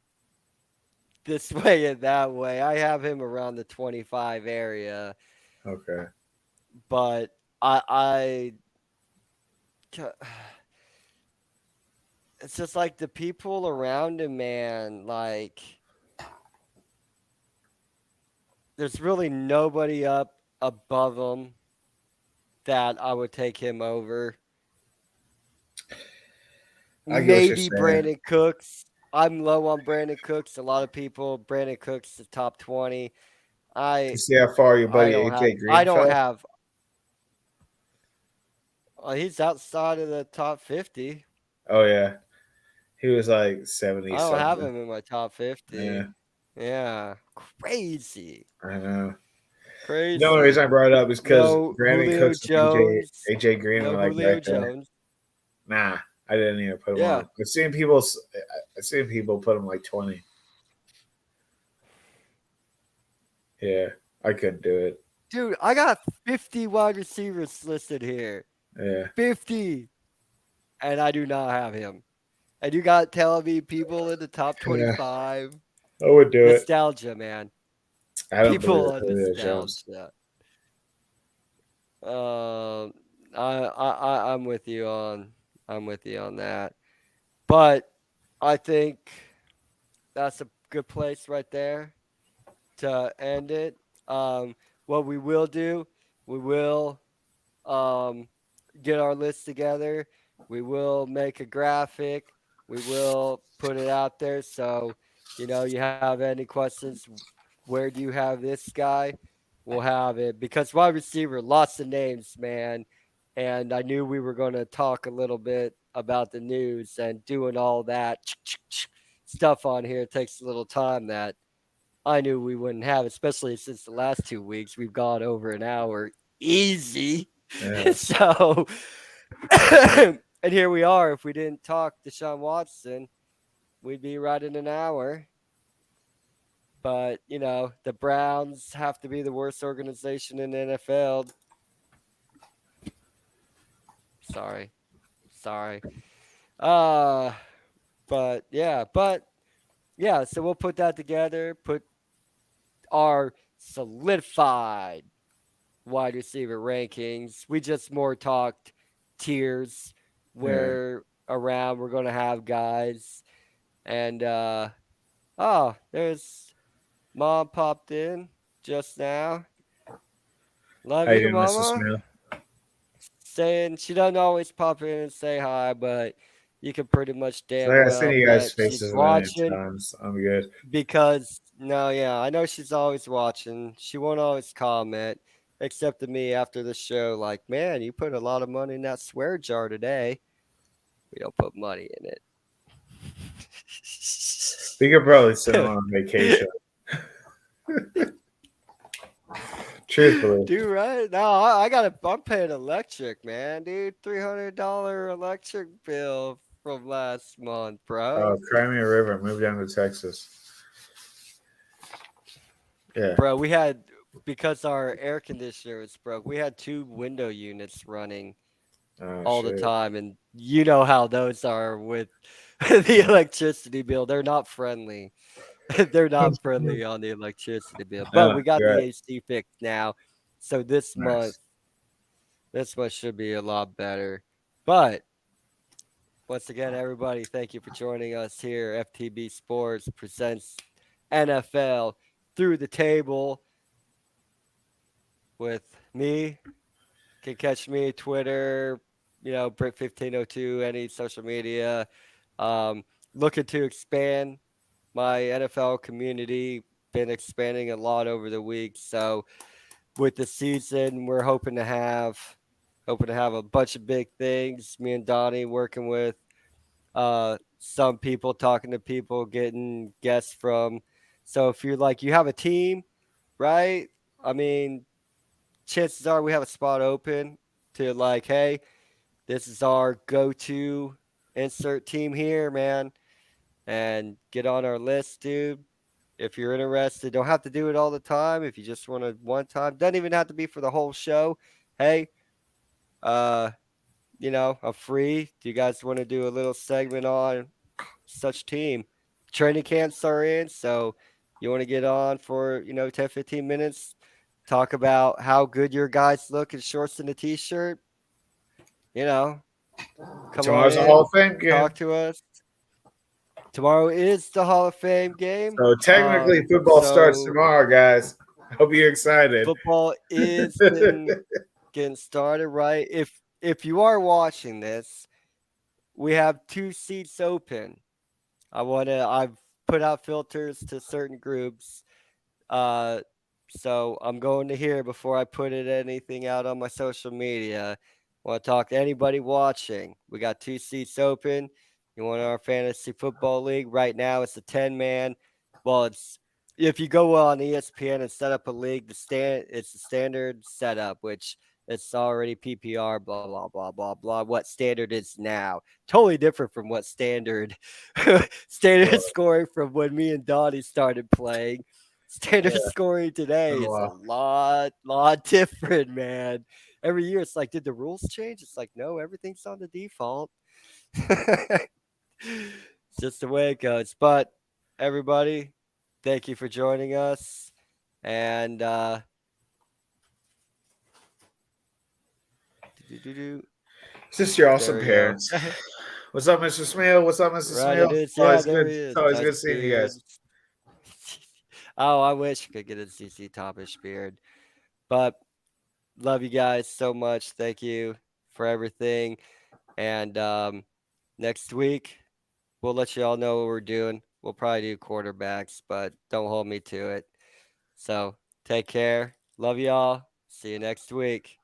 Speaker 1: this way and that way. I have him around the 25 area,
Speaker 2: Okay.
Speaker 1: but I it's just like the people around him, man. Like, there's really nobody up above him that I would take him over.
Speaker 2: I get what you're
Speaker 1: Maybe
Speaker 2: saying.
Speaker 1: Brandon Cooks. I'm low on Brandon Cooks. A lot of people, Brandon Cooks is top 20.
Speaker 2: You
Speaker 1: I
Speaker 2: see how far your buddy AJ
Speaker 1: I
Speaker 2: Green
Speaker 1: don't
Speaker 2: fell?
Speaker 1: have he's outside of the top 50.
Speaker 2: Oh yeah. He was like 70
Speaker 1: I don't have
Speaker 2: something.
Speaker 1: him in my top 50.
Speaker 2: Yeah,
Speaker 1: Yeah, crazy,
Speaker 2: I know. The only reason
Speaker 1: crazy.
Speaker 2: I brought it up is because
Speaker 1: No
Speaker 2: Brandon
Speaker 1: Julio
Speaker 2: Cooks and
Speaker 1: Jones.
Speaker 2: AJ Green were
Speaker 1: No
Speaker 2: like
Speaker 1: Julio
Speaker 2: right there.
Speaker 1: Jones.
Speaker 2: Nah, I didn't even put him
Speaker 1: Yeah,
Speaker 2: on. I've seen people put him like 20. Yeah, I couldn't do it.
Speaker 1: dude, I got 50 wide receivers listed here.
Speaker 2: Yeah,
Speaker 1: 50, and I do not have him. And you got telling me people in the top
Speaker 2: yeah,
Speaker 1: 25.
Speaker 2: I would do it.
Speaker 1: Nostalgia, man.
Speaker 2: I don't believe
Speaker 1: People
Speaker 2: it.
Speaker 1: on
Speaker 2: Julio Jones.
Speaker 1: nostalgia. Um, I'm with you on. I'm with you on that. But I think that's a good place right there to end it. Um, what we will do, we will um, get our list together. We will make a graphic. We will put it out there. So, you have any questions, where do you have this guy? We'll have it because wide receiver, lots of names, man. And I knew we were going to talk a little bit about the news and doing all that stuff on here takes a little time that I knew we wouldn't have, especially since the last 2 weeks we've gone over an hour easy.
Speaker 2: Yeah,
Speaker 1: So, and here we are. If we didn't talk Deshaun Watson, we'd be right in an hour. But, the Browns have to be the worst organization in the NFL. Sorry. Sorry. Uh, but yeah, so we'll put that together, put our solidified wide receiver rankings. We just more talked tiers
Speaker 2: yeah.
Speaker 1: where around we're gonna have guys. And oh, there's mom popped in just now. Love
Speaker 2: How you
Speaker 1: you,
Speaker 2: doing, Mr.
Speaker 1: mama.
Speaker 2: Smith?
Speaker 1: Saying she doesn't always pop in and say hi, but you can pretty much
Speaker 2: So
Speaker 1: damn
Speaker 2: like, I've seen
Speaker 1: well
Speaker 2: you guys'
Speaker 1: bet she's
Speaker 2: faces a million
Speaker 1: watching
Speaker 2: times. I'm good.
Speaker 1: because no, yeah, I know she's always watching. She won't always comment, except to me after the show, like, man, you put a lot of money in that swear jar today. We don't put money in
Speaker 2: We could probably send him
Speaker 1: it.
Speaker 2: on vacation. Truthfully.
Speaker 1: Dude, right? No, I'm paying electric, man, dude. $300 electric bill from last month, bro.
Speaker 2: Oh, Crimea River, move down to Texas. Yeah.
Speaker 1: Bro, we had because our air conditioner was broke, we had two window units running
Speaker 2: Oh
Speaker 1: all the
Speaker 2: shit.
Speaker 1: time, and you know how those are with the electricity bill. They're not friendly. They're not friendly on the electricity bill. But
Speaker 2: No,
Speaker 1: we got
Speaker 2: you're
Speaker 1: the
Speaker 2: right.
Speaker 1: AC fixed now, so
Speaker 2: Nice.
Speaker 1: this month should be a lot better. But once again, everybody, thank you for joining us here. FTB Sports presents NFL through the table with me. Can catch me Twitter, Brit1502, any social media. Um, Looking to expand my NFL community. Been expanding a lot over the week. So with the season, we're hoping to have a bunch of big things. Me and Donnie working with some people, talking to people, getting guests from. So if you're like you have a team, right? I mean, chances are we have a spot open to like, hey, this is our go-to insert team here, man, and get on our list, dude. If you're interested, don't have to do it all the time. If you just want to one time, doesn't even have to be for the whole show. Hey, uh, I'm free. Do you guys want to do a little segment on such team? Training camps are in, so you want to get on for 10, 15 minutes, talk about how good your guys look in shorts and a t-shirt. You know, come on
Speaker 2: Tomorrow's a Hall
Speaker 1: in,
Speaker 2: of Fame game.
Speaker 1: talk to us. Tomorrow is the Hall of Fame game.
Speaker 2: So technically football starts
Speaker 1: So
Speaker 2: tomorrow, guys. I hope you're excited.
Speaker 1: football is getting started, right? If you are watching this, we have two seats open. I've put out filters to certain groups. Uh so I'm going to hear before I put anything out on my social media. Want to talk to anybody watching. We got two seats open. You want our fantasy football league? Right now, it's a 10-man. Well, it's if you go on ESPN and set up a league, it's the standard setup, which it's already PPR, blah blah blah blah blah. What standard is now? Totally different from what standard standard
Speaker 2: Well,
Speaker 1: scoring from when me and Donnie started playing.
Speaker 2: yeah,
Speaker 1: Standard scoring today
Speaker 2: oh,
Speaker 1: is a
Speaker 2: wow.
Speaker 1: lot different, man. Every year it's like, did the rules change? It's like, no, everything's on the default. It's just the way it goes. But everybody, thank you for joining us. And do-do-do-do.
Speaker 2: It's just your
Speaker 1: There
Speaker 2: awesome
Speaker 1: we go.
Speaker 2: parents. What's up, Mr. Smale? What's up, Mr.
Speaker 1: Right,
Speaker 2: Smale?
Speaker 1: it is. Yeah, there he
Speaker 2: It's
Speaker 1: is.
Speaker 2: always
Speaker 1: Nice
Speaker 2: good seeing you
Speaker 1: beard.
Speaker 2: guys.
Speaker 1: Oh, I wish I could get a CC Topish beard. But love you guys so much. Thank you for everything. And next week, we'll let you all know what we're doing. We'll probably do quarterbacks, but don't hold me to it. So take care. Love y'all. See you next week.